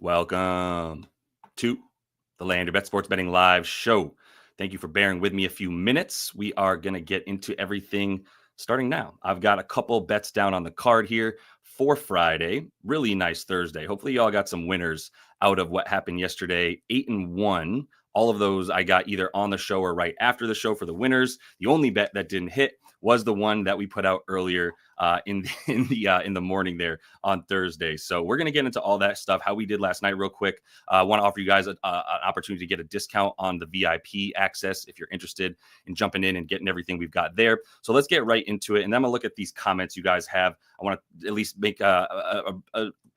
Welcome to the Land Your Bet Sports Betting Live show. Thank you for bearing with me a few minutes. We are going to get into everything starting now. I've got a couple bets down on the card here for Friday. Really nice Thursday. Hopefully y'all got some winners out of what happened yesterday. 8-1. All of those I got either on the show or right after the show for the winners. The only bet that didn't hit was the one that we put out earlier in the morning there on Thursday. So we're going to get into all that stuff, how we did last night real quick. I want to offer you guys an opportunity to get a discount on the VIP access if you're interested in jumping in and getting everything we've got there. So let's get right into it. And then I'm going to look at these comments you guys have. I want to at least make a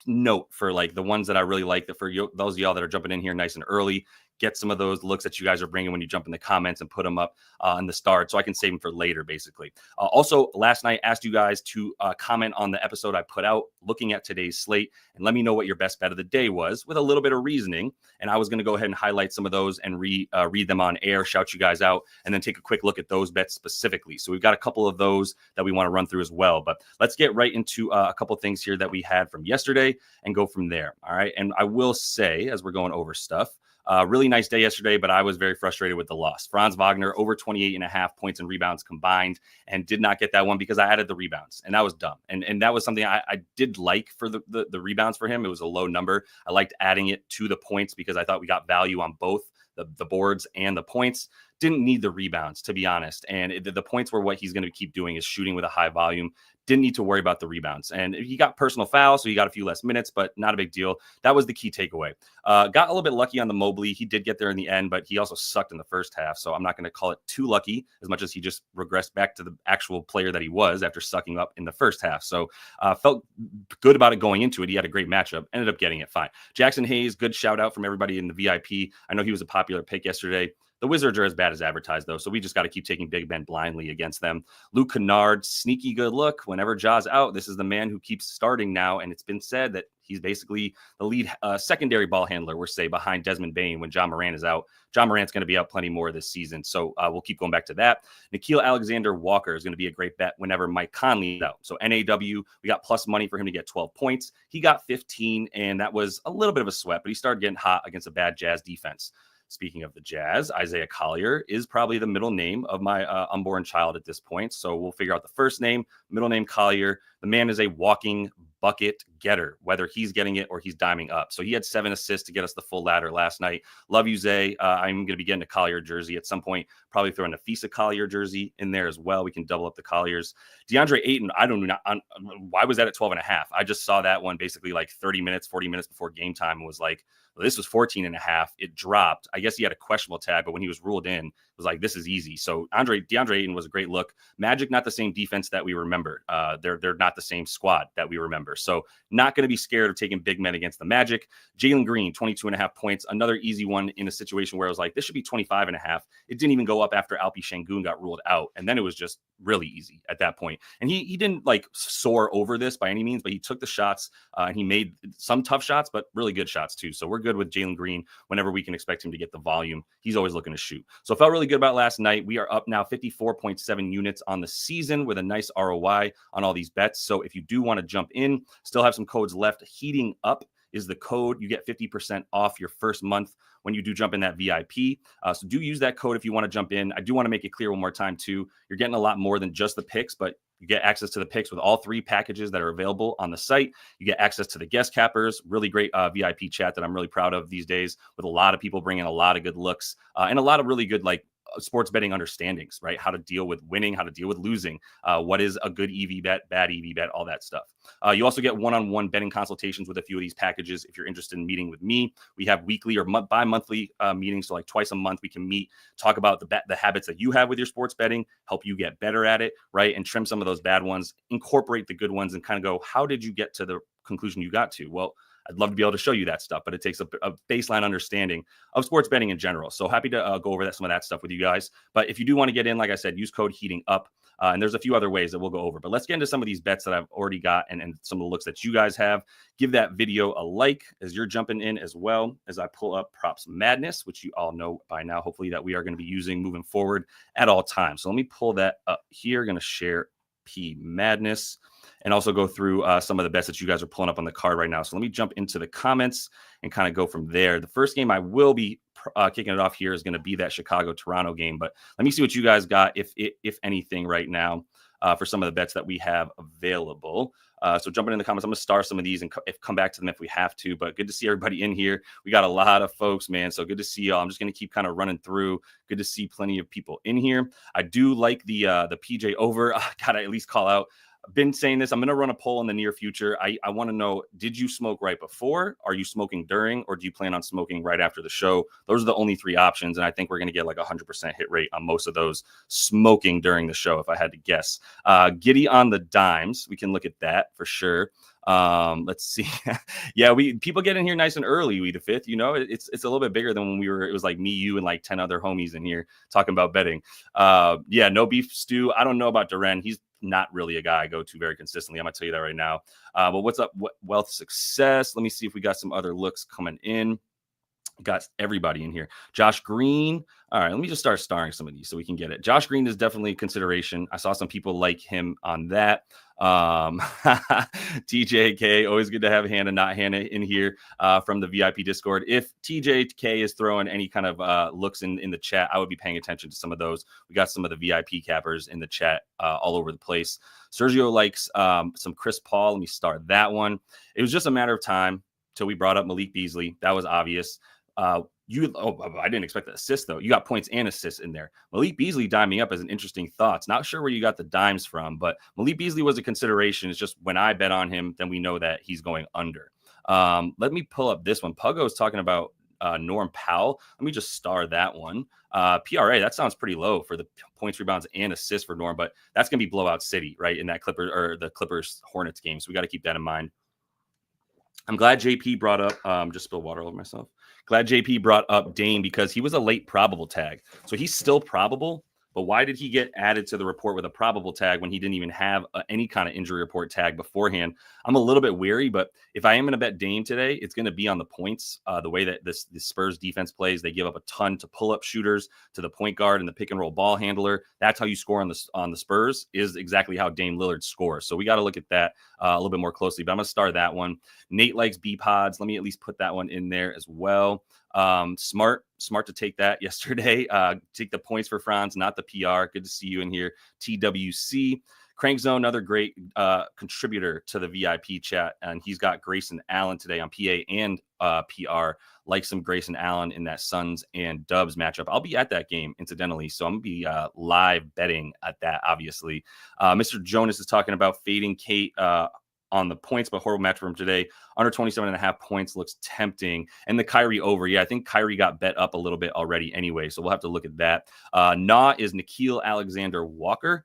note for like the ones that I really like, that for those of y'all that are jumping in here nice and early. Get some of those looks that you guys are bringing when you jump in the comments and put them up on the start so I can save them for later, basically. Also, last night, asked you guys to comment on the episode I put out looking at today's slate and let me know what your best bet of the day was with a little bit of reasoning. And I was going to go ahead and highlight some of those and read them on air, shout you guys out, and then take a quick look at those bets specifically. So we've got a couple of those that we want to run through as well. But let's get right into a couple of things here that we had from yesterday and go from there. All right. And I will say, as we're going over stuff, really nice day yesterday, but I was very frustrated with the loss. Franz Wagner over 28.5 points and rebounds combined, and did not get that one because I added the rebounds, and that was dumb. And that was something I did like for the rebounds for him. It was a low number. I liked adding it to the points because I thought we got value on both the boards and the points. Didn't need the rebounds, to be honest. And the points were what he's going to keep doing is shooting with a high volume. Didn't need to worry about the rebounds. And he got personal fouls, so he got a few less minutes, but not a big deal. That was the key takeaway. Got a little bit lucky on the Mobley. He did get there in the end, but he also sucked in the first half. So I'm not going to call it too lucky as much as he just regressed back to the actual player that he was after sucking up in the first half. So felt good about it going into it. He had a great matchup. Ended up getting it fine. Jackson Hayes, good shout out from everybody in the VIP. I know he was a popular pick yesterday. The Wizards are as bad as advertised, though, so we just got to keep taking Big Ben blindly against them. Luke Kennard, sneaky good look. Whenever Ja's out, this is the man who keeps starting now, and it's been said that he's basically the lead secondary ball handler, we're say, behind Desmond Bane when John Morant is out. John Morant's going to be out plenty more this season, so we'll keep going back to that. Nickeil Alexander-Walker is going to be a great bet whenever Mike Conley is out. So NAW, we got plus money for him to get 12 points. He got 15, and that was a little bit of a sweat, but he started getting hot against a bad Jazz defense. Speaking of the Jazz, Isaiah Collier is probably the middle name of my unborn child at this point. So we'll figure out the first name, middle name Collier. The man is a walking bucket getter, whether he's getting it or he's diming up. So he had 7 assists to get us the full ladder last night. Love you, Zay. I'm going to be getting a Collier jersey at some point, probably throwing a Fisa Collier jersey in there as well. We can double up the Colliers. DeAndre Ayton, I don't know. Why was that at 12.5? I just saw that one basically like 30 minutes, 40 minutes before game time and was like, well, this was 14.5. It dropped. I guess he had a questionable tag, but when he was ruled in, it was like, this is easy. So DeAndre Ayton was a great look. Magic, not the same defense that we remember. They're not the same squad that we remember. So not going to be scared of taking big men against the Magic. Jalen Green, 22.5 points. Another easy one in a situation where I was like, this should be 25.5. It didn't even go up after Alpi Şengün got ruled out. And then it was just really easy at that point. And he didn't like soar over this by any means, but he took the shots and he made some tough shots, but really good shots too. So we're good with Jalen Green whenever we can expect him to get the volume. He's always looking to shoot. So I felt really good about last night. We are up now 54.7 units on the season with a nice ROI on all these bets. So if you do want to jump in, still have some codes left. Heating up is the code. You get 50% off your first month when you do jump in that VIP. So do use that code if you want to jump in. I do want to make it clear one more time too. You're getting a lot more than just the picks, but you get access to the picks with all 3 packages that are available on the site. You get access to the guest cappers, really great VIP chat that I'm really proud of these days, with a lot of people bringing a lot of good looks and a lot of really good sports betting understandings, right? How to deal with winning, how to deal with losing, what is a good EV bet, bad EV bet, all that stuff. You also get one-on-one betting consultations with a few of these packages. If you're interested in meeting with me, we have weekly or bi-monthly meetings. So like twice a month, we can meet, talk about the habits that you have with your sports betting, help you get better at it, right? And trim some of those bad ones, incorporate the good ones, and kind of go, how did you get to the conclusion you got to? Well, I'd love to be able to show you that stuff, but it takes a baseline understanding of sports betting in general. So happy to go over some of that stuff with you guys. But if you do want to get in, like I said, use code Heating Up. And there's a few other ways that we'll go over. But let's get into some of these bets that I've already got and some of the looks that you guys have. Give that video a like as you're jumping in as well as I pull up Props Madness, which you all know by now, hopefully, that we are going to be using moving forward at all times. So let me pull that up here. Going to share P Madness. and also go through some of the bets that you guys are pulling up on the card right now. So let me jump into the comments and kind of go from there. The first game I will be kicking it off here is going to be that Chicago-Toronto game. But let me see what you guys got, if anything, right now for some of the bets that we have available. So jumping in the comments, I'm going to star some of these and come back to them if we have to. But good to see everybody in here. We got a lot of folks, man. So good to see y'all. I'm just going to keep kind of running through. Good to see plenty of people in here. I do like the PJ over. Got to at least call out. I've been saying this. I'm going to run a poll in the near future. I want to know, did you smoke right before? Are you smoking during? Or do you plan on smoking right after the show? Those are the only three options. And I think we're going to get like 100% hit rate on most of those smoking during the show, if I had to guess. Giddy on the dimes. We can look at that for sure. Let's see. Yeah, people get in here nice and early. We the fifth, it's a little bit bigger than when it was like me, you, and like 10 other homies in here talking about betting. Yeah, no beef stew. I don't know about Duren. He's not really a guy I go to very consistently. I'm gonna tell you that right now. But what's up? Wealth Success. Let me see if we got some other looks coming in. Got everybody in here. Josh Green. All right, let me just start starring some of these so we can get it. Josh Green is definitely a consideration. I saw some people like him on that. TJK, always good to have Hannah, not Hannah, in here from the VIP Discord. If TJK is throwing any kind of looks in the chat, I would be paying attention to some of those. We got some of the VIP cappers in the chat all over the place. Sergio likes some Chris Paul. Let me start that one. It was just a matter of time till we brought up Malik Beasley. That was obvious. I didn't expect the assist, though. You got points and assists in there. Malik Beasley diming up as an interesting thought. Not sure where you got the dimes from, but Malik Beasley was a consideration. It's just when I bet on him, then we know that he's going under. Let me pull up this one. Puggo's talking about Norm Powell. Let me just star that one. PRA, that sounds pretty low for the points, rebounds, and assists for Norm, but that's going to be blowout city, right, in that Clippers Hornets game. So we got to keep that in mind. I'm glad JP brought up, just spilled water all over myself. Glad JP brought up Dame because he was a late probable tag. So he's still probable, but why did he get added to the report with a probable tag when he didn't even have any kind of injury report tag beforehand? I'm a little bit weary, but if I am going to bet Dame today, it's going to be on the points. The way that this Spurs defense plays, they give up a ton to pull-up shooters, to the point guard and the pick-and-roll ball handler. That's how you score on the Spurs, is exactly how Dame Lillard scores. So we got to look at that a little bit more closely, but I'm going to start that one. Nate likes B-Pods. Let me at least put that one in there as well. Smart to take that yesterday. Take the points for Franz, not the PR. Good to see you in here. TWC. Crank Zone, another great contributor to the VIP chat, and he's got Grayson Allen today on PA and PR. Like some Grayson Allen in that Suns and Dubs matchup. I'll be at that game, incidentally, so I'm going to be live betting at that, obviously. Mr. Jonas is talking about fading Kate on the points, but horrible match for him today. Under 27.5 points looks tempting. And the Kyrie over. Yeah, I think Kyrie got bet up a little bit already anyway, so we'll have to look at that. Nah is Nickeil Alexander-Walker,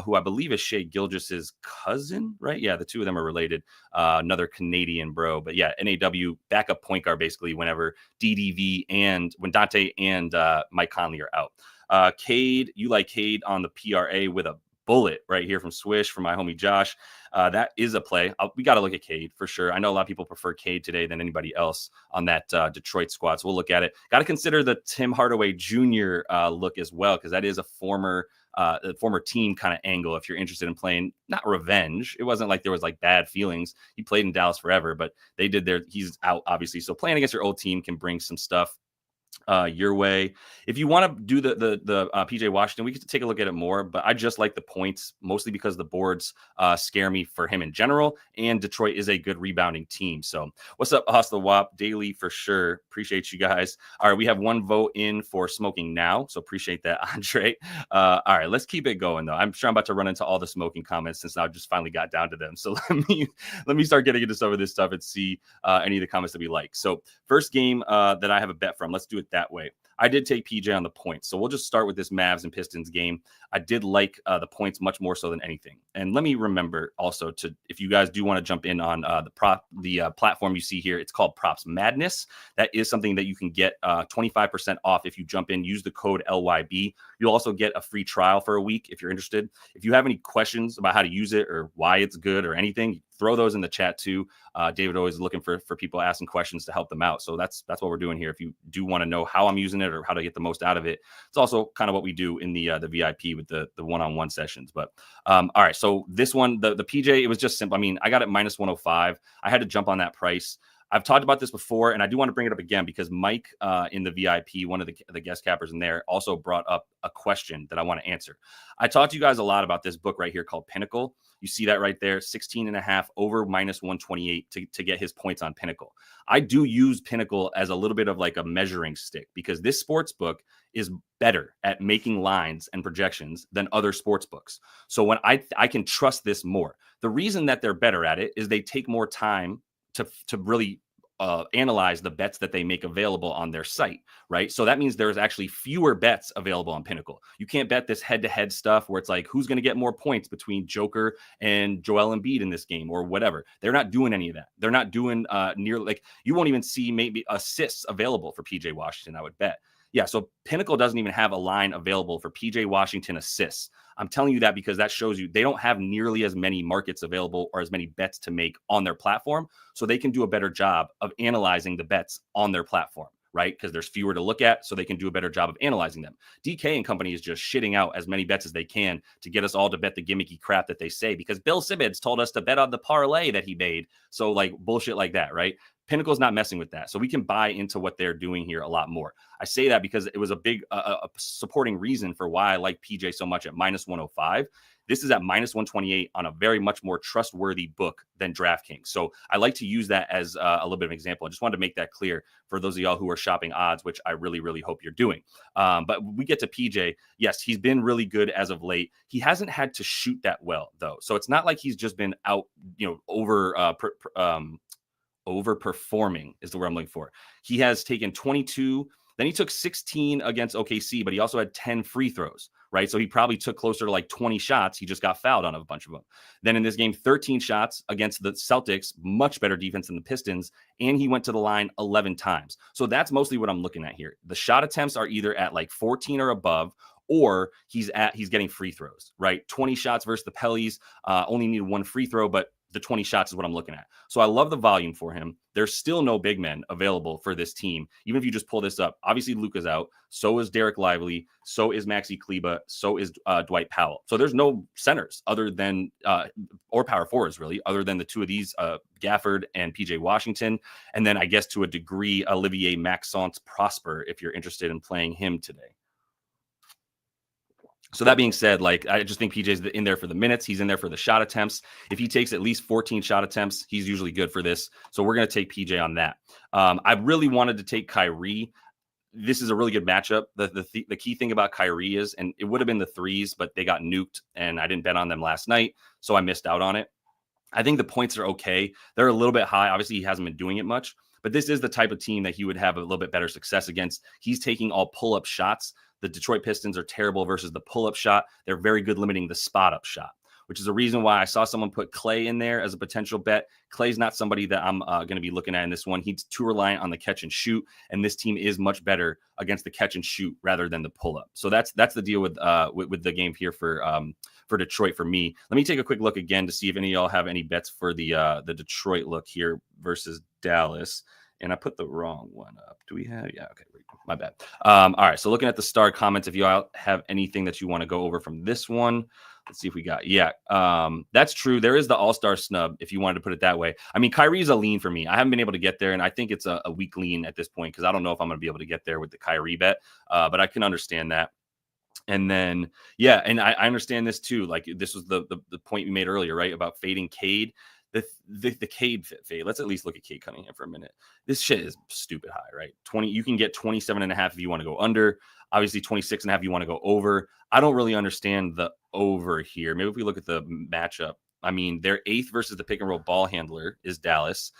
who I believe is Shai Gilgeous's cousin, right? Yeah, the two of them are related. Another Canadian bro. But yeah, NAW backup point guard basically whenever DDV and when Dante and Mike Conley are out. Cade, you like Cade on the PRA with a bullet right here from Swish from my homie Josh. That is a play. We got to look at Cade for sure. I know a lot of people prefer Cade today than anybody else on that Detroit squad. So we'll look at it. Got to consider the Tim Hardaway Jr. Look as well, because that is a former team kind of angle. If you're interested in playing, not revenge. It wasn't like there was like bad feelings. He played in Dallas forever, but they did he's out obviously. So playing against your old team can bring some stuff your way. If you want to do the PJ Washington, we could take a look at it more, but I just like the points mostly because the boards scare me for him in general, and Detroit is a good rebounding team. So what's up, Hustle Wop? Daily for sure. Appreciate you guys. All right, we have one vote in for smoking now, so appreciate that, Andre. All right, let's keep it going though. I'm sure I'm about to run into all the smoking comments since I just finally got down to them. So let me start getting into some of this stuff and see any of the comments that we like. So first game that I have a bet from, let's do it that way. I did take PJ on the points. So we'll just start with this Mavs and Pistons game. I did like the points much more so than anything. And let me remember also if you guys do want to jump in on the platform you see here, it's called Props Madness. That is something that you can get 25% off if you jump in, use the code LYB. You'll also get a free trial for a week if you're interested. If you have any questions about how to use it or why it's good or anything, throw those in the chat too. David always looking for people asking questions to help them out. So that's what we're doing here. If you do want to know how I'm using it or how to get the most out of it, it's also kind of what we do in the VIP with the one-on-one sessions. But all right, so this one, the PJ, it was just simple. I mean, I got it minus 105. I had to jump on that price. I've talked about this before, and I do want to bring it up again because Mike in the VIP, one of the guest cappers in there, also brought up a question that I want to answer. I talked to you guys a lot about this book right here called Pinnacle. You see that right there, 16.5 over minus 128 to get his points on Pinnacle. I do use Pinnacle as a little bit of like a measuring stick because this sports book is better at making lines and projections than other sports books. So when I can trust this more. The reason that they're better at it is they take more time to really analyze the bets that they make available on their site, right? So that means there's actually fewer bets available on Pinnacle. You can't bet this head-to-head stuff where it's like, who's going to get more points between Joker and Joel Embiid in this game or whatever. They're not doing any of that. They're not doing like, you won't even see maybe assists available for PJ Washington, I would bet. Yeah, so Pinnacle doesn't even have a line available for PJ Washington assists. I'm telling you that because that shows you they don't have nearly as many markets available or as many bets to make on their platform. So they can do a better job of analyzing the bets on their platform, right? Because there's fewer to look at, so they can do a better job of analyzing them. DK and company is just shitting out as many bets as they can to get us all to bet the gimmicky crap that they say because Bill Simmons told us to bet on the parlay that he made. So like bullshit like that, right? Pinnacle's not messing with that. So we can buy into what they're doing here a lot more. I say that because it was a big supporting reason for why I like PJ so much at minus 105. This is at minus 128 on a very much more trustworthy book than DraftKings. So I like to use that as a little bit of an example. I just wanted to make that clear for those of y'all who are shopping odds, which I really, really hope you're doing. But we get to PJ. Yes, he's been really good as of late. He hasn't had to shoot that well, though. So it's not like he's just been out, overperforming is the word I'm looking for. He has taken 22, then he took 16 against OKC, but he also had 10 free throws, right? So he probably took closer to like 20 shots. He just got fouled on a bunch of them. Then in this game, 13 shots against the Celtics, much better defense than the Pistons, and he went to the line 11 times. So that's mostly what I'm looking at here. The shot attempts are either at like 14 or above, or he's getting free throws, right? 20 shots versus the Pellies, only needed one free throw, but the 20 shots is what I'm looking at. So I love the volume for him. There's still no big men available for this team. Even if you just pull this up, obviously Luka's out. So is Derek Lively. So is Maxi Kleba. So is Dwight Powell. So there's no centers other than, or power forwards really, other than the two of these, Gafford and PJ Washington. And then I guess to a degree, Olivier Maxence Prosper, if you're interested in playing him today. So that being said, like, I just think PJ's in there for the minutes. He's in there for the shot attempts. If he takes at least 14 shot attempts, he's usually good for this. So we're going to take PJ on that. I really wanted to take Kyrie. This is a really good matchup. The key thing about Kyrie is, and it would have been the threes, but they got nuked, and I didn't bet on them last night, so I missed out on it. I think the points are okay. They're a little bit high. Obviously, he hasn't been doing it much, but this is the type of team that he would have a little bit better success against. He's taking all pull-up shots. The Detroit Pistons are terrible versus the pull-up shot. They're very good limiting the spot-up shot, which is a reason why I saw someone put Clay in there as a potential bet. Clay's not somebody that I'm going to be looking at in this one. He's too reliant on the catch and shoot, and this team is much better against the catch and shoot rather than the pull-up. So that's the deal with the game here for Detroit for me. Let me take a quick look again to see if any of y'all have any bets for the Detroit look here versus Dallas. And I put the wrong one up. Do we have? Yeah, okay. My bad. All right. So looking at the star comments, if you all have anything that you want to go over from this one, let's see if we got. Yeah, that's true. There is the all-star snub, if you wanted to put it that way. I mean, Kyrie's a lean for me. I haven't been able to get there, and I think it's a weak lean at this point because I don't know if I'm going to be able to get there with the Kyrie bet, but I can understand that. And then, yeah, and I understand this too. Like, this was the point you made earlier, right, about fading Cade. The Cade fade. Let's at least look at Cade Cunningham for a minute. This shit is stupid high, right? 20. You can get 27.5 if you want to go under. Obviously, 26.5 you want to go over. I don't really understand the over here. Maybe if we look at the matchup. I mean, their 8th versus the pick and roll ball handler is Dallas.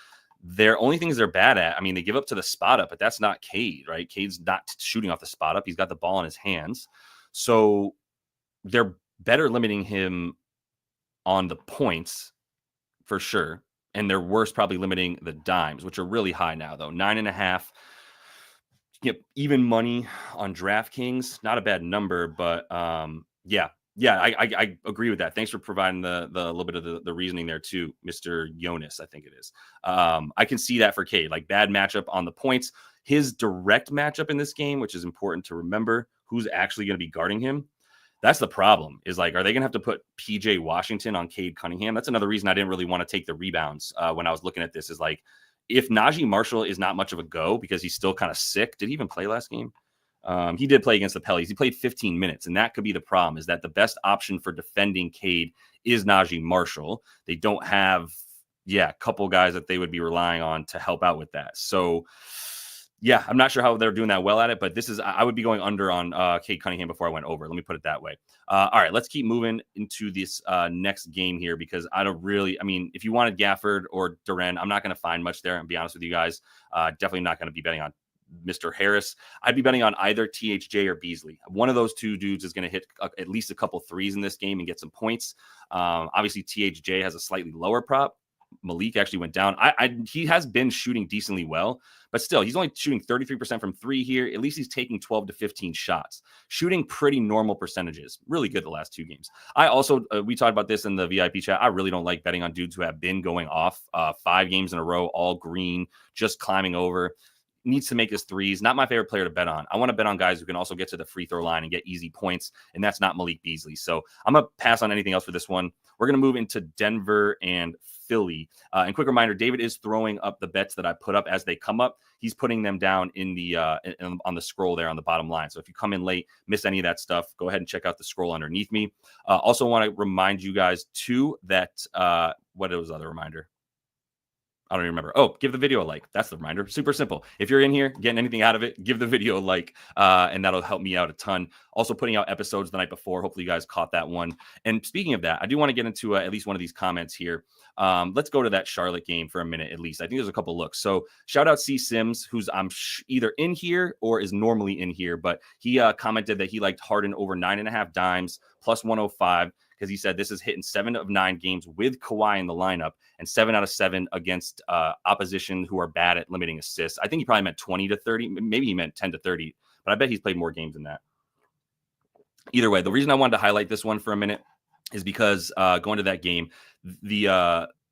Their only things they're bad at, I mean, they give up to the spot up, but that's not Cade, right? Cade's not shooting off the spot up. He's got the ball in his hands. So they're better limiting him on the points for sure. And they're worse probably limiting the dimes, which are really high now, though. 9.5. Even money on DraftKings, not a bad number, but yeah, Yeah, I agree with that. Thanks for providing the little bit of the reasoning there too, Mr. Jonas, I think it is. I can see that for Cade, like bad matchup on the points. His direct matchup in this game, which is important to remember, who's actually going to be guarding him. That's the problem. Is like, are they going to have to put PJ Washington on Cade Cunningham? That's another reason I didn't really want to take the rebounds when I was looking at this. Is like, if Najee Marshall is not much of a go because he's still kind of sick. Did he even play last game? He did play against the Pelicans. He played 15 minutes, and that could be the problem, is that the best option for defending Cade is Najee Marshall. They don't have, a couple guys that they would be relying on to help out with that. So, yeah, I'm not sure how they're doing that well at it, but I would be going under on Cade Cunningham before I went over. Let me put it that way. All right, let's keep moving into this next game here, because if you wanted Gafford or Duren, I'm not going to find much there, and be honest with you guys. Definitely not going to be betting on Mr. Harris. I'd be betting on either THJ or Beasley. One of those two dudes is going to hit at least a couple threes in this game and get some points. Obviously, THJ has a slightly lower prop. Malik actually went down. He has been shooting decently well, but still, he's only shooting 33% from three here. At least he's taking 12 to 15 shots, shooting pretty normal percentages. Really good the last two games. I also, we talked about this in the VIP chat. I really don't like betting on dudes who have been going off 5 games in a row, all green, just climbing over. Needs to make his threes. Not my favorite player to bet on. I want to bet on guys who can also get to the free throw line and get easy points, and that's not Malik Beasley. So I'm going to pass on anything else for this one. We're going to move into Denver and Philly. And quick reminder, David is throwing up the bets that I put up as they come up. He's putting them down in the on the scroll there on the bottom line. So if you come in late, miss any of that stuff, go ahead and check out the scroll underneath me. Also want to remind you guys too that what was the other reminder? I don't even remember. Oh, give the video a like. That's the reminder. Super simple. If you're in here getting anything out of it, give the video a like, and that'll help me out a ton. Also putting out episodes the night before. Hopefully you guys caught that one. And speaking of that, I do want to get into at least one of these comments here. Let's go to that Charlotte game for a minute at least. I think there's a couple looks. So shout out C. Sims, who's either in here or is normally in here, but he commented that he liked Harden over 9.5 dimes plus 105. Because he said this is hitting 7 of 9 games with Kawhi in the lineup and 7 out of 7 against opposition who are bad at limiting assists. I think he probably meant 20 to 30. Maybe he meant 10 to 30, but I bet he's played more games than that. Either way, the reason I wanted to highlight this one for a minute is because going to that game,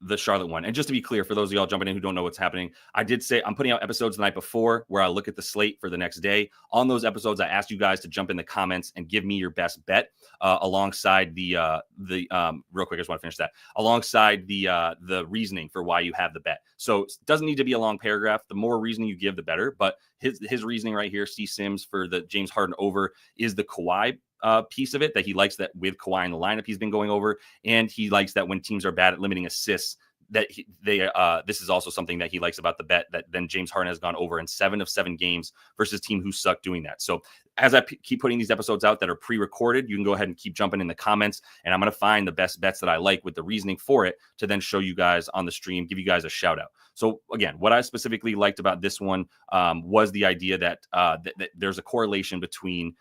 the Charlotte one. And just to be clear, for those of y'all jumping in who don't know what's happening, I did say I'm putting out episodes the night before where I look at the slate for the next day. On those episodes, I asked you guys to jump in the comments and give me your best bet alongside the real quick. I just want to finish that alongside the reasoning for why you have the bet. So it doesn't need to be a long paragraph. The more reasoning you give, the better. But his reasoning right here, C. Sims, for the James Harden over is the Kawhi piece of it, that he likes that with Kawhi in the lineup he's been going over, and he likes that when teams are bad at limiting assists, that this is also something that he likes about the bet, that then James Harden has gone over in 7 of 7 games versus team who suck doing that. So as I keep putting these episodes out that are pre-recorded, you can go ahead and keep jumping in the comments, and I'm going to find the best bets that I like with the reasoning for it to then show you guys on the stream, give you guys a shout out. So again, what I specifically liked about this one was the idea that there's a correlation between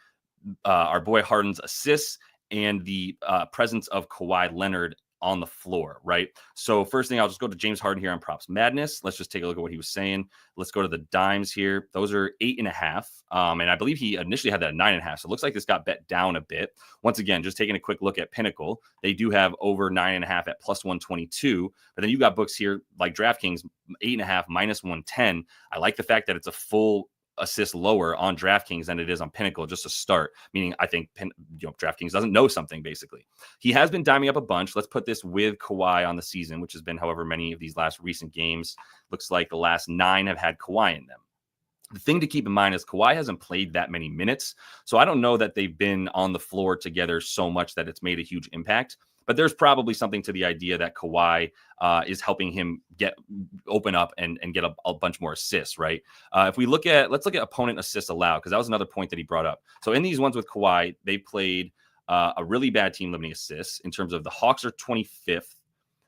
our boy Harden's assists and the presence of Kawhi Leonard on the floor, right? So first thing, I'll just go to James Harden here on Props Madness. Let's just take a look at what he was saying. Let's go to the dimes here. Those are 8.5. And I believe he initially had that at 9.5. So it looks like this got bet down a bit. Once again, just taking a quick look at Pinnacle, they do have over 9.5 at plus 122. But then you got books here like DraftKings, 8.5 minus 110. I like the fact that it's a full assist lower on DraftKings than it is on Pinnacle, just to start, meaning I think DraftKings doesn't know something. Basically, he has been diming up a bunch. Let's put this with Kawhi on the season, which has been however many of these last recent games. Looks like the last 9 have had Kawhi in them. The thing to keep in mind is Kawhi hasn't played that many minutes, so I don't know that they've been on the floor together so much that it's made a huge impact. But there's probably something to the idea that Kawhi is helping him open up and get a bunch more assists, right? Let's look at opponent assists allowed, because that was another point that he brought up. So in these ones with Kawhi, they played a really bad team limiting assists in terms of the Hawks are 25th,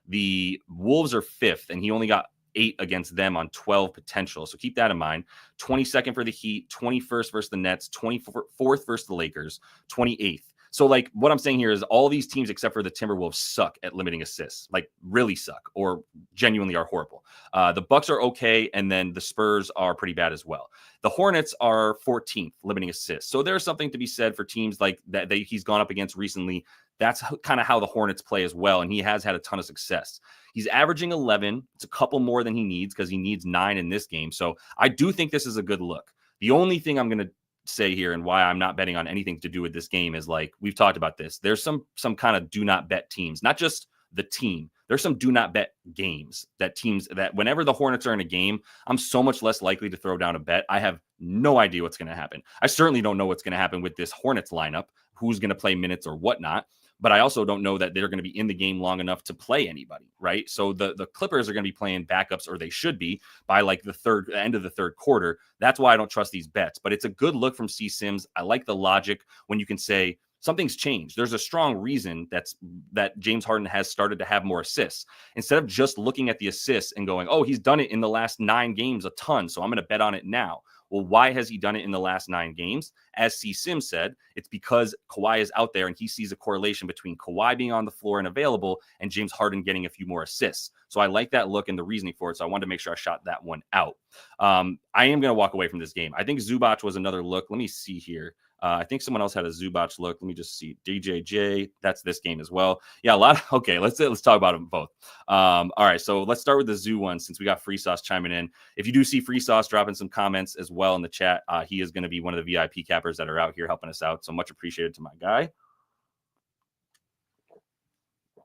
the Wolves are 5th, and he only got 8 against them on 12 potential. So keep that in mind. 22nd for the Heat, 21st versus the Nets, 24th versus the Lakers, 28th. So, like, what I'm saying here is all these teams except for the Timberwolves suck at limiting assists, like really suck, or genuinely are horrible. The Bucks are okay, and then the Spurs are pretty bad as well. The Hornets are 14th limiting assists. So there's something to be said for teams like that he's gone up against recently That's kind of how the Hornets play as well, and he has had a ton of success. He's averaging 11. It's a couple more than he needs because he needs 9 in this game. So I do think this is a good look. The only thing I'm going to say here and why I'm not betting on anything to do with this game is, like we've talked about this, there's some kind of do not bet teams, not just the team. There's some do not bet games that teams that whenever the Hornets are in a game, I'm so much less likely to throw down a bet. I have no idea what's going to happen. I certainly don't know what's going to happen with this Hornets lineup, who's going to play minutes or whatnot. But I also don't know that they're going to be in the game long enough to play anybody, right? So the Clippers are going to be playing backups, or they should be, by like the end of the third quarter. That's why I don't trust these bets. But it's a good look from C. Sims. I like the logic when you can say something's changed. There's a strong reason that James Harden has started to have more assists. Instead of just looking at the assists and going, oh, he's done it in the last 9 games a ton, so I'm going to bet on it now. Well, why has he done it in the last 9 games? As C. Sims said, it's because Kawhi is out there and he sees a correlation between Kawhi being on the floor and available and James Harden getting a few more assists. So I like that look and the reasoning for it. So I wanted to make sure I shot that one out. I am going to walk away from this game. I think Zubac was another look. Let me see here. I think someone else had a Zubac look. Let me just see. DJJ, that's this game as well. Yeah, a lot. Okay, let's talk about them both. All right, so let's start with the Zoo one since we got Free Sauce chiming in. If you do see Free Sauce dropping some comments as well in the chat, he is going to be one of the VIP cappers that are out here helping us out. So much appreciated to my guy.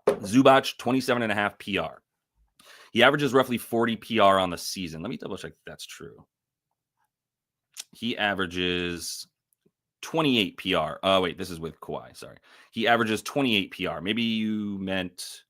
Zubac, 27.5 PR. He averages roughly 40 PR on the season. Let me double check if that's true. He averages 28 PR. Oh, wait, this is with Kawhi. Sorry. He averages 28 PR. Maybe you meant,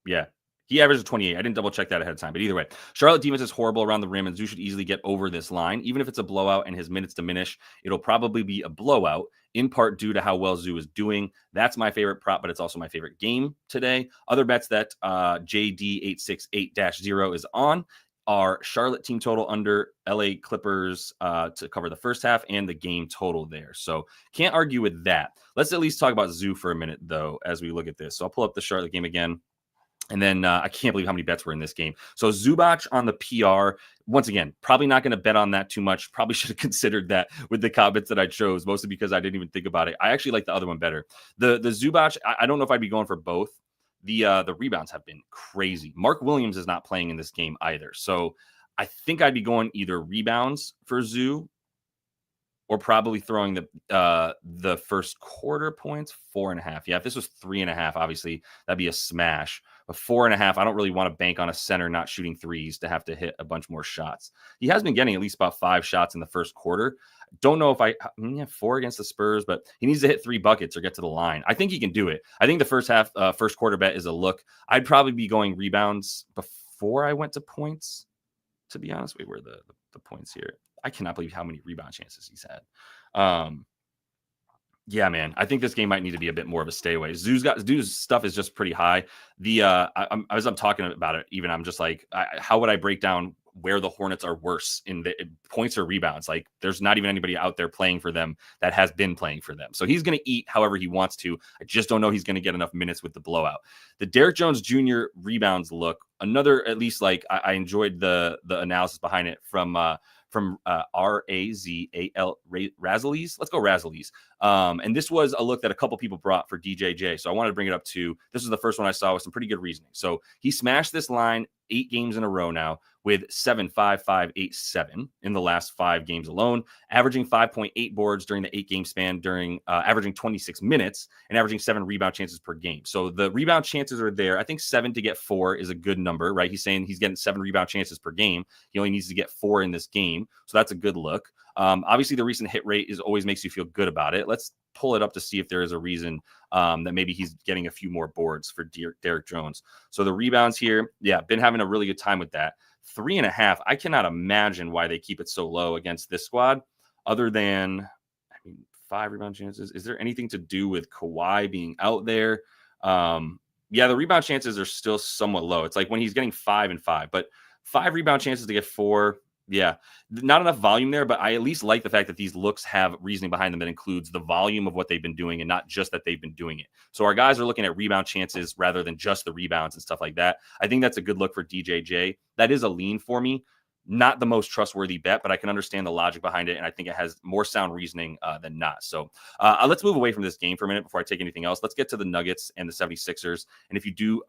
yeah. He averages 28. I didn't double check that ahead of time. But either way, Charlotte defense is horrible around the rim, and Zoo should easily get over this line. Even if it's a blowout and his minutes diminish, it'll probably be a blowout, in part due to how well Zoo is doing. That's my favorite prop, but it's also my favorite game today. Other bets that JD868-0 is on are Charlotte team total under, LA Clippers to cover the first half, and the game total there. So can't argue with that. Let's at least talk about Zoo for a minute, though, as we look at this. So I'll pull up the Charlotte game again. And then I can't believe how many bets were in this game. So Zubac on the PR, once again, probably not going to bet on that too much. Probably should have considered that with the comments that I chose, mostly because I didn't even think about it. I actually like the other one better. The Zubac, I don't know if I'd be going for both. The rebounds have been crazy. Mark Williams is not playing in this game either. So I think I'd be going either rebounds for Zoo or probably throwing the first quarter points, 4.5. Yeah, if this was 3.5, obviously that'd be a smash. But 4.5, I don't really want to bank on a center not shooting threes to have to hit a bunch more shots. He has been getting at least about 5 shots in the first quarter. Don't know if I have 4 against the Spurs, but he needs to hit 3 buckets or get to the line. I think he can do it. I think the first quarter bet is a look. I'd probably be going rebounds before I went to points, to be honest. Wait, where are the points here? I cannot believe how many rebound chances he's had. Yeah, man, I think this game might need to be a bit more of a stay away. Zoo's stuff is just pretty high. As I'm talking about it, even I'm just like, how would I break down where the Hornets are worse in the points or rebounds? Like, there's not even anybody out there playing for them that has been playing for them. So he's going to eat however he wants to. I just don't know he's going to get enough minutes with the blowout. The Derrick Jones Jr. rebounds look, another, at least like I enjoyed the analysis behind it from Razal. Let's go Razalies. And this was a look that a couple people brought for DJJ. So I wanted to bring it up too. This was the first one I saw with some pretty good reasoning. So he smashed this line 8 games in a row now with 7, 5, 5, 8, 7 in the last 5 games alone, averaging 5.8 boards during the 8-game span, during averaging 26 minutes and averaging 7 rebound chances per game. So the rebound chances are there. I think 7 to get 4 is a good number, right? He's saying he's getting 7 rebound chances per game. He only needs to get 4 in this game. So that's a good look. Obviously, the recent hit rate always makes you feel good about it. Let's pull it up to see if there is a reason that maybe he's getting a few more boards for Derrick Jones. So the rebounds here, yeah, been having a really good time with that. 3.5, I cannot imagine why they keep it so low against this squad, other than, 5 rebound chances. Is there anything to do with Kawhi being out there? Yeah, the rebound chances are still somewhat low. It's like when he's getting 5 and 5, but 5 rebound chances to get 4. Yeah, not enough volume there, but I at least like the fact that these looks have reasoning behind them that includes the volume of what they've been doing and not just that they've been doing it. So our guys are looking at rebound chances rather than just the rebounds and stuff like that. I think that's a good look for DJJ. That is a lean for me. not the most trustworthy bet, but I can understand the logic behind it, and I think it has more sound reasoning than not. So let's move away from this game for a minute before I take anything else. Let's get to the Nuggets and the 76ers. And if you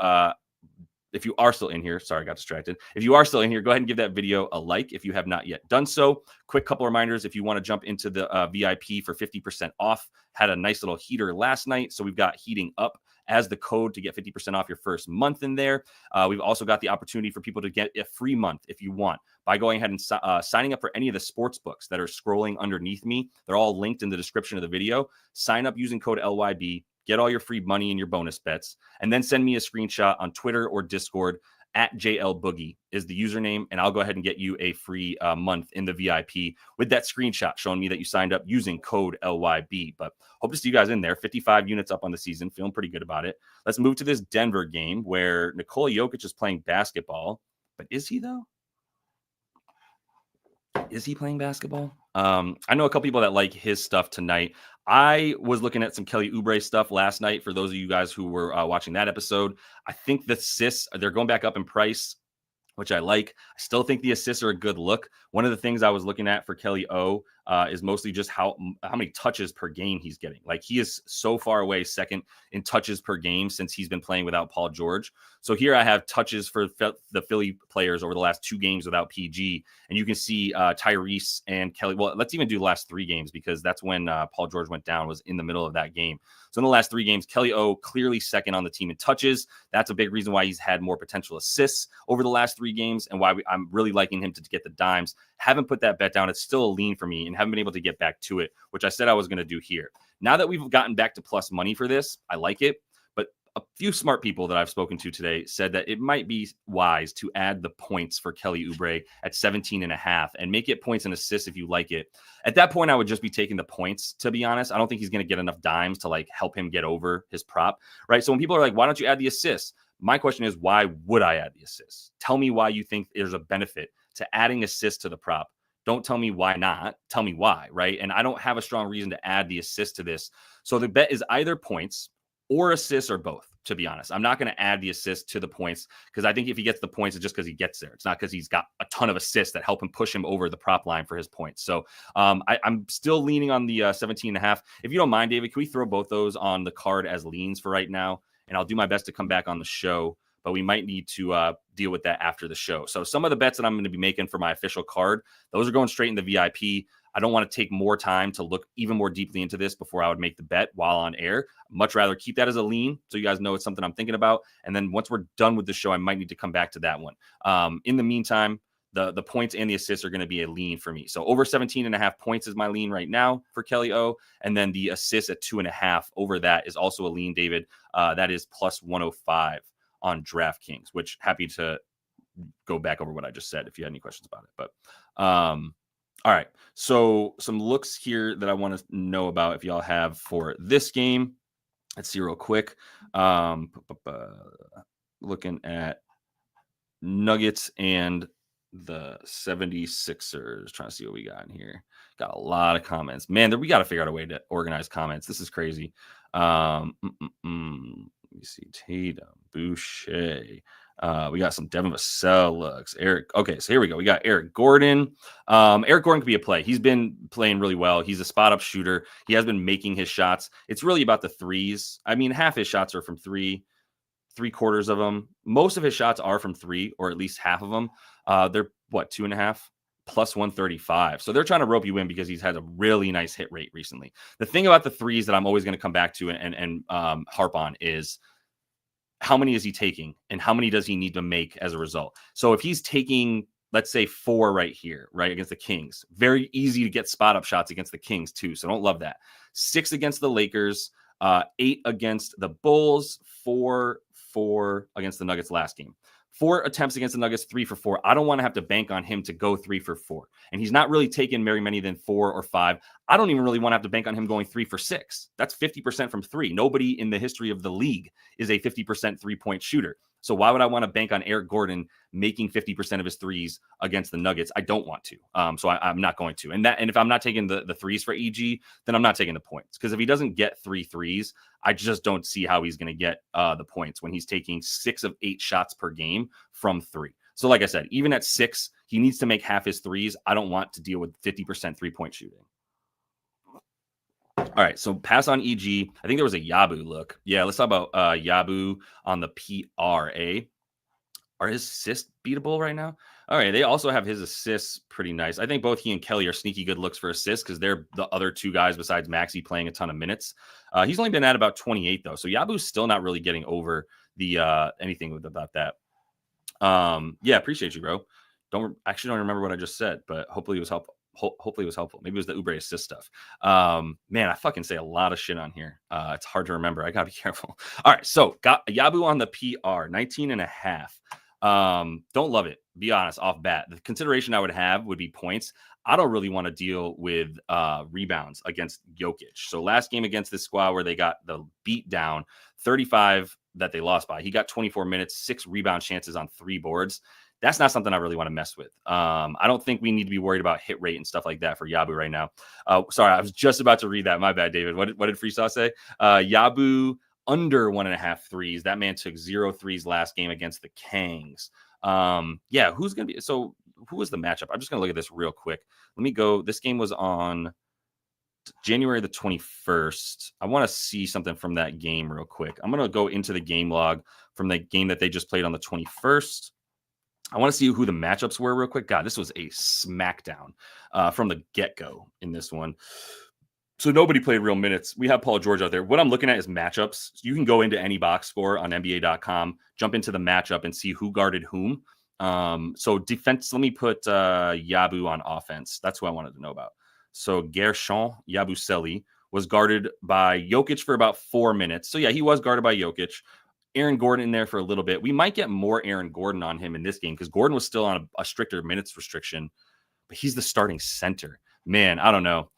are still in here, sorry, I got distracted. If you are still in here, go ahead and give that video a like if you have not yet done so. Quick couple reminders, if you want to jump into the VIP for 50% off, had a nice little heater last night. So we've got heating up as the code to get 50% off your first month in there. We've also got the opportunity for people to get a free month if you want by going ahead and signing up for any of the sports books that are scrolling underneath me. They're all linked in the description of the video. Sign up using code LYB. Get all your free money and your bonus bets, and then send me a screenshot on Twitter or Discord at JLBoogie is the username, and I'll go ahead and get you a free month in the VIP with that screenshot showing me that you signed up using code LYB. But hope to see you guys in there. 55 units up on the season. Feeling pretty good about it. Let's move to this Denver game where Nikola Jokic is playing basketball. But is he, though? Is he playing basketball? I know a couple people that like his stuff tonight. I was looking at some Kelly Oubre stuff last night for those of you guys who were watching that episode. I think the assists, they're going back up in price, which I like. I still think the assists are a good look. One of the things I was looking at for Kelly O is mostly just how many touches per game he's getting. Like, he is so far away second in touches per game since he's been playing without Paul George. So here I have touches for the Philly players over the last 2 games without PG. And you can see Tyrese and Kelly. Well, let's even do the last 3 games because that's when Paul George went down, was in the middle of that game. So in the last 3 games, Kelly O clearly second on the team in touches. That's a big reason why he's had more potential assists over the last 3 games and why I'm really liking him to get the dimes. Haven't put that bet down. It's still a lean for me and haven't been able to get back to it, which I said I was going to do here. Now that we've gotten back to plus money for this, I like it. But a few smart people that I've spoken to today said that it might be wise to add the points for Kelly Oubre at 17.5 and make it points and assists if you like it. At that point, I would just be taking the points, to be honest. I don't think he's going to get enough dimes to like help him get over his prop, right? So when people are like, why don't you add the assists? My question is, why would I add the assists? Tell me why you think there's a benefit to adding assists to the prop. Don't tell me why not. Tell me why, right? And I don't have a strong reason to add the assist to this. So the bet is either points or assists or both, to be honest. I'm not going to add the assist to the points because I think if he gets the points, it's just because he gets there. It's not because he's got a ton of assists that help him push him over the prop line for his points. So I'm still leaning on the 17.5. If you don't mind, David, can we throw both those on the card as leans for right now? And I'll do my best to come back on the show, but we might need to deal with that after the show. So some of the bets that I'm going to be making for my official card, those are going straight in the VIP. I don't want to take more time to look even more deeply into this before I would make the bet while on air. Much rather keep that as a lean so you guys know it's something I'm thinking about. And then once we're done with the show, I might need to come back to that one. In the meantime, the points and the assists are going to be a lean for me. So over 17.5 points is my lean right now for Kelly O. And then the assists at 2.5 over that is also a lean, David. That is plus 105 on DraftKings, which happy to go back over what I just said if you had any questions about it. But all right. So some looks here that I want to know about if y'all have for this game. Let's see real quick. Looking at Nuggets and the 76ers, trying to see what we got in here. Got a lot of comments, man. We got to figure out a way to organize comments. This is crazy. Let me see. Tatum, Boucher. We got some Devin Vassell looks. Eric. Okay, so here we go. We got Eric Gordon. Eric Gordon could be a play. He's been playing really well. He's a spot up shooter. He has been making his shots. It's really about the threes. I mean, half his shots are from 3, 3/4 of them. Most of his shots are from 3, or at least half of them. They're what, 2.5 plus 135. So they're trying to rope you in because he's had a really nice hit rate recently. The thing about the threes that I'm always going to come back to and harp on is how many is he taking and how many does he need to make as a result? So if he's taking, let's say 4 right here, right, against the Kings, very easy to get spot up shots against the Kings too. So don't love that. 6 against the Lakers, 8 against the Bulls, 4 against the Nuggets last game. 4 attempts against the Nuggets, 3 for 4. I don't want to have to bank on him to go 3 for 4. And he's not really taken very many than 4 or 5. I don't even really want to have to bank on him going 3 for 6. That's 50% from 3. Nobody in the history of the league is a 50% 3-point shooter. So why would I want to bank on Eric Gordon making 50% of his threes against the Nuggets? I don't want to. So I'm not going to. And if I'm not taking the threes for EG, then I'm not taking the points. Because if he doesn't get 3 threes, I just don't see how he's going to get the points when he's taking 6 of 8 shots per game from 3. So like I said, even at 6, He needs to make half his threes. I don't want to deal with 50% three-point shooting. All right, so pass on EG. I think there was a Yabu look. Yeah, let's talk about Yabu on the PRA. Are his assists beatable right now? All right, they also have his assists pretty nice. I think both he and Kelly are sneaky good looks for assists because they're the other two guys besides Maxey playing a ton of minutes. He's only been at about 28 though, so Yabu's still not really getting over the anything about that. Yeah, appreciate you, bro. Don't remember what I just said, but hopefully it was helpful. Hopefully it was helpful. Maybe it was the Ubre assist stuff. Man, I fucking say a lot of shit on here. It's hard to remember. I gotta be careful. All right, so got Yabu on the PR, 19 and a half. Don't love it. Be honest, off bat. The consideration I would have would be points. I don't really want to deal with rebounds against Jokic. So last game against this squad where they got the beat down, 35 that they lost by. He got 24 minutes, 6 rebound chances on 3 boards. That's not something I really want to mess with. I don't think we need to be worried about hit rate and stuff like that for Yabu right now. Sorry, I was just about to read that. My bad, David. What did Freesaw say? Yabu under 1.5 threes. That man took 0 threes last game against the Kangs. Yeah, who's going to be? So who was the matchup? I'm just going to look at this real quick. Let me go. This game was on January the 21st. I want to see something from that game real quick. I'm going to go into the game log from the game that they just played on the 21st. I want to see who the matchups were real quick. God, this was a smackdown from the get-go in this one. So nobody played real minutes. We have Paul George out there. What I'm looking at is matchups. You can go into any box score on NBA.com, jump into the matchup and see who guarded whom. So defense, let me put Yabu on offense. That's who I wanted to know about. So Gershon Yabusele was guarded by Jokic for about 4 minutes. So yeah, he was guarded by Jokic. Aaron Gordon in there for a little bit. We might get more Aaron Gordon on him in this game because Gordon was still on a stricter minutes restriction, but he's the starting center. Man, I don't know.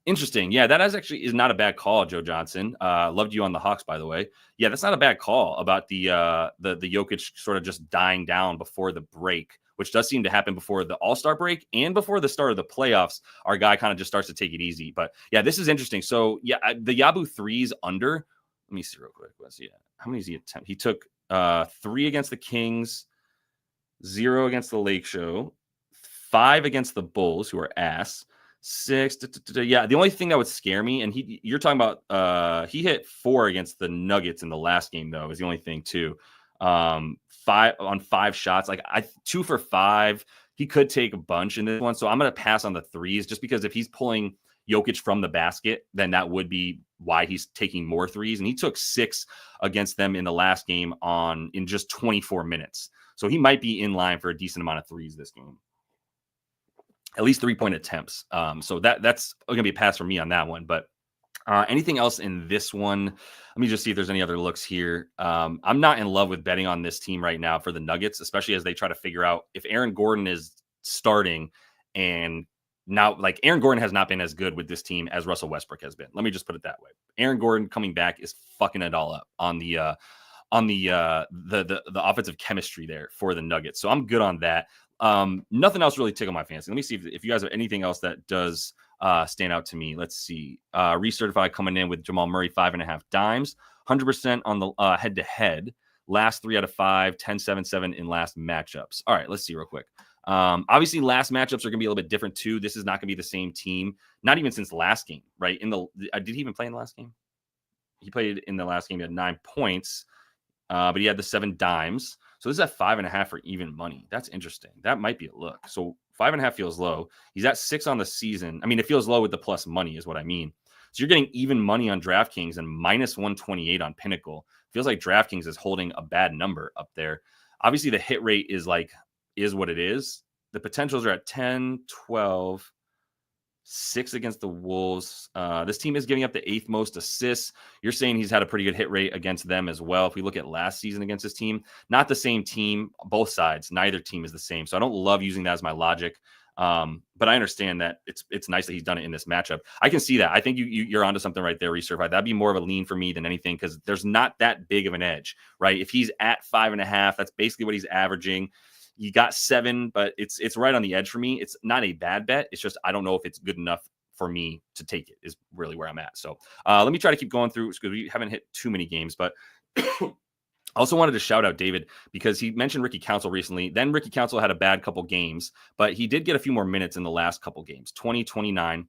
Interesting. Yeah, that is not a bad call, Joe Johnson. Loved you on the Hawks, by the way. Yeah, that's not a bad call about the Jokic sort of just dying down before the break, which does seem to happen before the All-Star break and before the start of the playoffs. Our guy kind of just starts to take it easy. But yeah, this is interesting. So yeah, the Yabu threes under. Let me see real quick. Let's see. How many does he attempt? He took 3 against the Kings, 0 against the Lake Show, 5 against the Bulls, who are ass, 6. Yeah, the only thing that would scare me, and you're talking about he hit 4 against the Nuggets in the last game, though, is the only thing too. 5 on 5 shots, like 2 for 5. He could take a bunch in this one, so I'm gonna pass on the threes just because if he's pulling Jokic from the basket, then that would be why he's taking more threes. And he took 6 against them in the last game in just 24 minutes. So he might be in line for a decent amount of threes this game. At least 3-point attempts. So that's going to be a pass for me on that one. But anything else in this one? Let me just see if there's any other looks here. I'm not in love with betting on this team right now for the Nuggets, especially as they try to figure out if Aaron Gordon is starting and now, like Aaron Gordon has not been as good with this team as Russell Westbrook has been. Let me just put it that way. Aaron Gordon coming back is fucking it all up on the offensive chemistry there for the Nuggets. So I'm good on that. Nothing else really tickled my fancy. Let me see if you guys have anything else that does stand out to me. Let's see. Recertified coming in with Jamal Murray 5.5 dimes, 100% on the head-to-head. Last 3 out of 5, 10-7-7 in last matchups. All right, let's see real quick. Obviously last matchups are going to be a little bit different too. This is not going to be the same team, not even since last game, right? Did he even play in the last game? He played in the last game. He had 9 points, but he had the 7 dimes. So this is at 5.5 for even money. That's interesting. That might be a look. So 5.5 feels low. He's at 6 on the season. I mean, it feels low with the plus money is what I mean. So you're getting even money on DraftKings and minus 128 on Pinnacle. Feels like DraftKings is holding a bad number up there. Obviously the hit rate is what it is. The potentials are at 10, 12, 6 against the Wolves. This team is giving up the 8th most assists. You're saying he's had a pretty good hit rate against them as well. If we look at last season against this team, not the same team, both sides, neither team is the same. So I don't love using that as my logic. But I understand that it's nice that he's done it in this matchup. I can see that. I think you're onto something right there, Recertified. That'd be more of a lean for me than anything because there's not that big of an edge, right? If he's at 5.5, that's basically what he's averaging. You got 7, but it's right on the edge for me. It's not a bad bet. It's just I don't know if it's good enough for me to take it is really where I'm at. So let me try to keep going through because we haven't hit too many games, but I also wanted to shout out David because he mentioned Ricky Council recently. Then Ricky Council had a bad couple games, but he did get a few more minutes in the last couple games, 20, 29.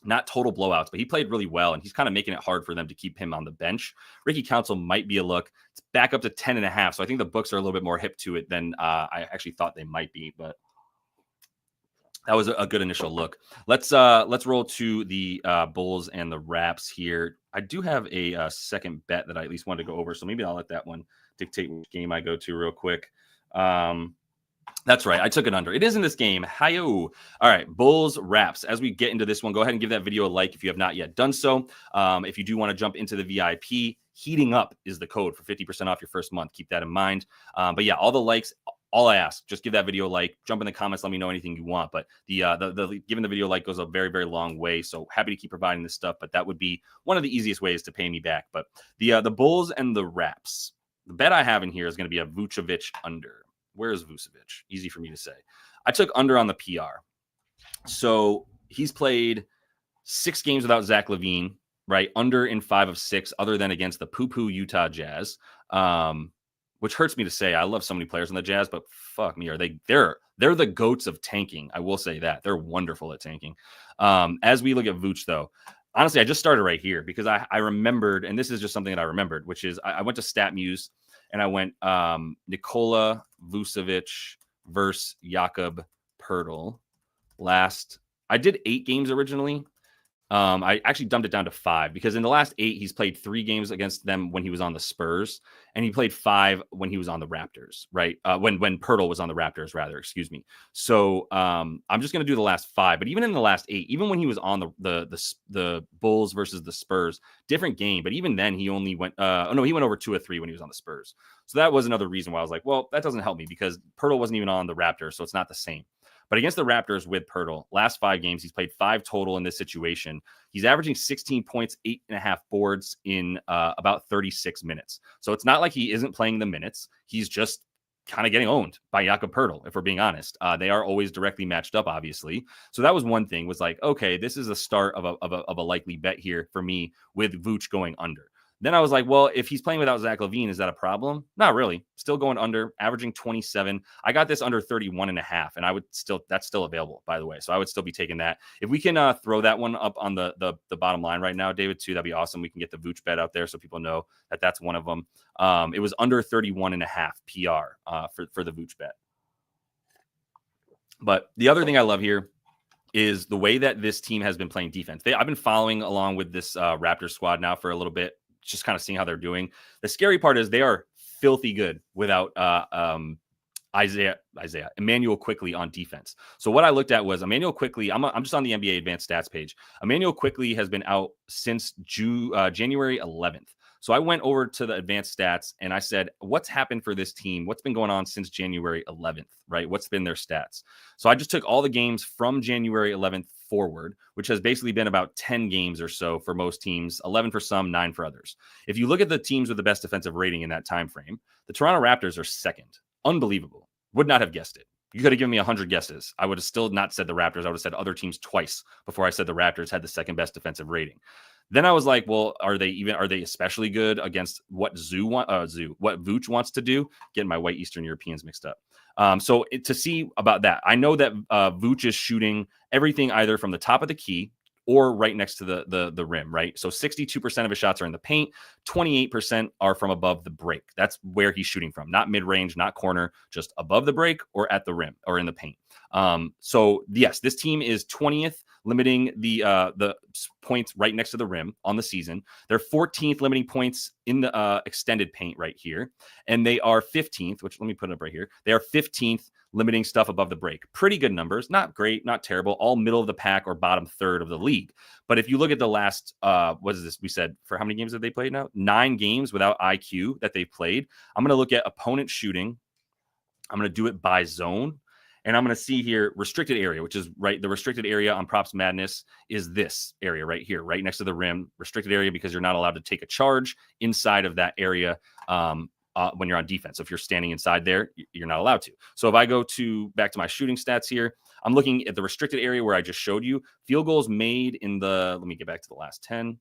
Not total blowouts, but he played really well, and he's kind of making it hard for them to keep him on the bench. Ricky Council might be a look. It's back up to 10.5, so I think the books are a little bit more hip to it than I actually thought they might be, but that was a good initial look. Let's roll to the Bulls and the Raps here. I do have a second bet that I at least wanted to go over, so maybe I'll let that one dictate which game I go to real quick. That's right. I took it under. It is in this game. Hi-yo. All right. Bulls, Raps. As we get into this one, go ahead and give that video a like if you have not yet done so. If you do want to jump into the VIP, heating up is the code for 50% off your first month. Keep that in mind. But yeah, all the likes, all I ask, just give that video a like, jump in the comments, let me know anything you want. But the giving the video a like goes a very, very long way. So happy to keep providing this stuff, but that would be one of the easiest ways to pay me back. But the Bulls and the Raps, the bet I have in here is going to be a Vucevic under. Where is Vucevic? Easy for me to say. I took under on the PR. So he's played 6 games without Zach LaVine, right? Under in 5 of 6, other than against the poo-poo Utah Jazz, which hurts me to say. I love so many players in the Jazz, but fuck me, they're the goats of tanking. I will say that. They're wonderful at tanking. As we look at Vooch, though, honestly, I just started right here because I remembered, and this is just something that I remembered, which is I went to StatMuse, and I went Nikola Vucevic versus Jakob Poeltl last. I did 8 games originally. I actually dumped it down to 5 because in the last 8, he's played 3 games against them when he was on the Spurs, and he played 5 when he was on the Raptors, right? When Poeltl was on the Raptors, rather, excuse me. So I'm just going to do the last 5. But even in the last 8, even when he was on the Bulls versus the Spurs, different game. But even then, he only went. He went over 2 of 3 when he was on the Spurs. So that was another reason why I was like, well, that doesn't help me because Poeltl wasn't even on the Raptors, so it's not the same. But against the Raptors with Poeltl, last 5 games, he's played 5 total in this situation. He's averaging 16 points, 8.5 boards in about 36 minutes. So it's not like he isn't playing the minutes. He's just kind of getting owned by Jakob Poeltl, if we're being honest. They are always directly matched up, obviously. So that was one thing, was like, okay, this is the start of a likely bet here for me with Vooch going under. Then I was like, well, if he's playing without Zach LaVine, is that a problem? Not really. Still going under, averaging 27. I got this under 31.5, and that's still available, by the way. So I would still be taking that. If we can throw that one up on the bottom line right now, David, too, that'd be awesome. We can get the Vooch bet out there so people know that that's one of them. It was under 31.5 PR for the Vooch bet. But the other thing I love here is the way that this team has been playing defense. I've been following along with this Raptors squad now for a little bit, just kind of seeing how they're doing. The scary part is they are filthy good without Immanuel Quickley on defense. So what I looked at was Immanuel Quickley. I'm just on the NBA advanced stats page. Immanuel Quickley has been out since January 11th. So I went over to the advanced stats and I said, what's happened for this team? What's been going on since January 11th, right? What's been their stats? So I just took all the games from January 11th forward, which has basically been about 10 games or so for most teams, 11 for some, 9 for others. If you look at the teams with the best defensive rating in that time frame, the Toronto Raptors are second. Unbelievable. Would not have guessed it. You could have given me 100 guesses. I would have still not said the Raptors. I would have said other teams twice before I said the Raptors had the second best defensive rating. Then I was like, well, are they especially good against what Vooch wants to do? Getting my white Eastern Europeans mixed up. To see about that, I know that Vooch is shooting everything either from the top of the key or right next to the rim, right? So 62% of his shots are in the paint, 28% are from above the break. That's where he's shooting from, not mid-range, not corner, just above the break or at the rim or in the paint. So yes, this team is 20th, limiting the points right next to the rim on the season. They're 14th limiting points in the extended paint right here. And they are 15th, which let me put it up right here. They are 15th limiting stuff above the break. Pretty good numbers. Not great, not terrible. All middle of the pack or bottom third of the league. But if you look at the last, what is this? We said, for how many games have they played now? 9 games without IQ that they've played. I'm going to look at opponent shooting. I'm going to do it by zone. And I'm going to see here restricted area, which is right. The restricted area on Props Madness is this area right here, right next to the rim. Restricted area because you're not allowed to take a charge inside of that area when you're on defense. So if you're standing inside there, you're not allowed to. So if I go back to my shooting stats here, I'm looking at the restricted area where I just showed you field goals made in let me get back to the last 10.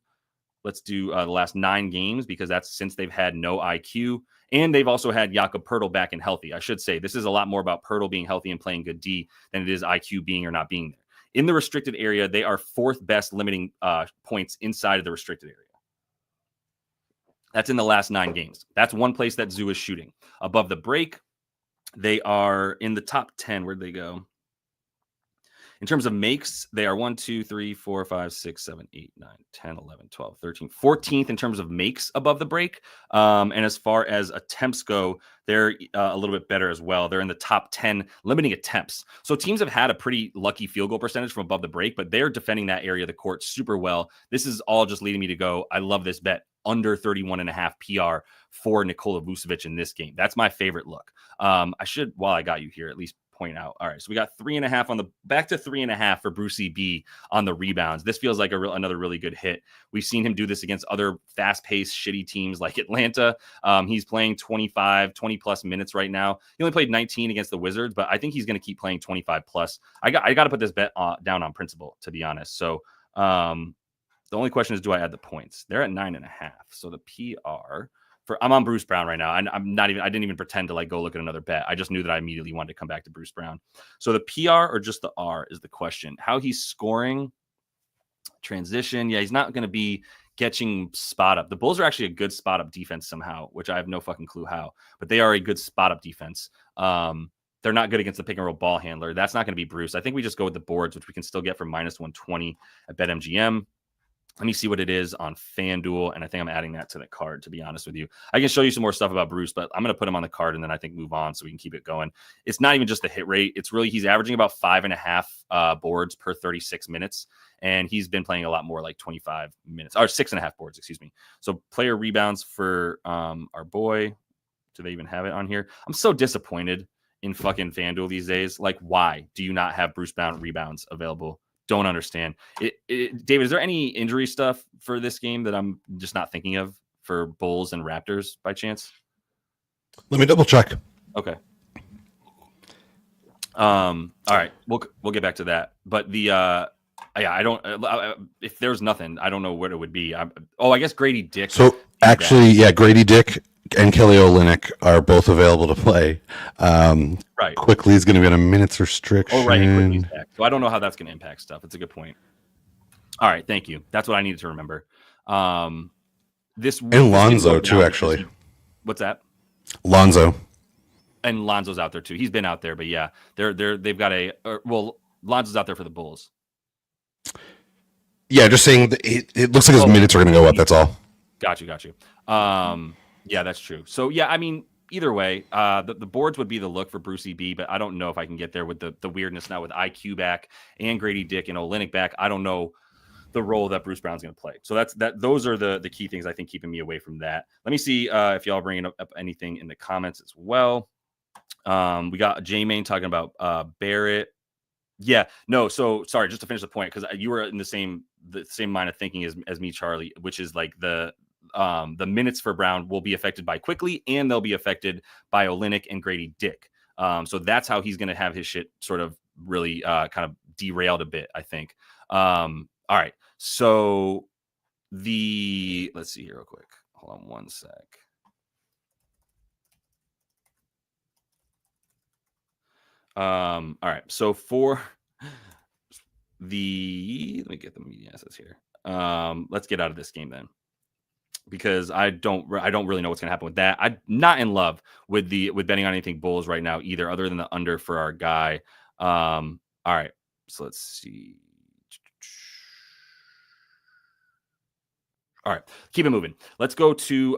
Let's do the last 9 games, because that's since they've had no IQ. And they've also had Jakob Poeltl back and healthy. I should say this is a lot more about Poeltl being healthy and playing good D than it is IQ being or not being there. In the restricted area, they are 4th best limiting points inside of the restricted area. That's in the last 9 games. That's one place that Zoo is shooting. Above the break, they are in the top 10. Where'd they go? In terms of makes, they are 1, 2, 3, 4, 5, 6, 7, 8, 9, 10, 11, 12, 13, 14th in terms of makes above the break. And as far as attempts go, they're a little bit better as well. They're in the top 10 limiting attempts. So teams have had a pretty lucky field goal percentage from above the break, but they're defending that area of the court super well. This is all just leading me to go, I love this bet. Under 31.5 PR for Nikola Vucevic in this game. That's my favorite look. I should, while I got you here, at least point out. All right, so we got 3.5 on the back to 3.5 for Brucey B on the rebounds. This feels like another really good hit. We've seen him do this against other fast-paced, shitty teams like Atlanta. He's playing 20 plus minutes right now. He only played 19 against the Wizards, but I think he's going to keep playing 25 plus. I got to put this bet down on principle, to be honest. So the only question is, do I add the points? They're at 9.5. So the PR I'm on Bruce Brown right now. I didn't even pretend to go look at another bet. I just knew that I immediately wanted to come back to Bruce Brown. So the PR or just the R is the question. How he's scoring, transition. Yeah, he's not going to be catching spot up. The Bulls are actually a good spot up defense somehow, which I have no fucking clue how, but they are a good spot up defense. They're not good against the pick and roll ball handler. That's not going to be Bruce. I think we just go with the boards, which we can still get for -120 at BetMGM. Let me see what it is on FanDuel, and I think I'm adding that to the card, to be honest with you. I can show you some more stuff about Bruce, but I'm going to put him on the card and then I think move on so we can keep it going. It's not even just the hit rate. It's really, he's averaging about 5.5 boards per 36 minutes, and he's been playing a lot more, like 25 minutes, or 6.5 boards, excuse me. So player rebounds for our boy. Do they even have it on here? I'm so disappointed in fucking FanDuel these days. Like, why do you not have Bruce Brown rebounds available? Don't understand. David, is there any injury stuff for this game that I'm just not thinking of for Bulls and Raptors by chance? Let me double check. Okay. All right. We'll get back to that. But I don't. If there's nothing, I don't know what it would be. I guess Grady Dick. So actually, yeah, Grady Dick and Kelly Olynyk are both available to play. Right. Quickly is going to be on a minutes restriction. Oh, right. And Quickly's back. So I don't know how that's going to impact stuff. It's a good point. All right. Thank you. That's what I needed to remember. This and Lonzo too, actually. What's that? Lonzo. And Lonzo's out there too. He's been out there, but yeah, they've got Lonzo's out there for the Bulls. Yeah, just saying it looks like his minutes are going to go up. That's all. Got you. Yeah, that's true. So yeah, I mean, either way, the boards would be the look for Brucey B, but I don't know if I can get there with the weirdness now with IQ back and Grady Dick and Olynyk back. I don't know the role that Bruce Brown's going to play. So those are the key things I think keeping me away from that. Let me see if y'all bringing up anything in the comments as well. We got J-Main talking about Barrett. Yeah, no. So sorry, just to finish the point, because you were in the same line of thinking as me, Charlie, which is like the minutes for Brown will be affected by Quickly, and they'll be affected by Olynyk and Grady Dick. So that's how he's going to have his shit sort of really kind of derailed a bit, I think. All right. So let's see here real quick. Hold on one sec. All right. So for let me get the media assets here. Let's get out of this game then, because I don't really know what's going to happen with that. I'm not in love with betting on anything Bulls right now either, other than the under for our guy. All right. So let's see. All right, keep it moving. Let's go to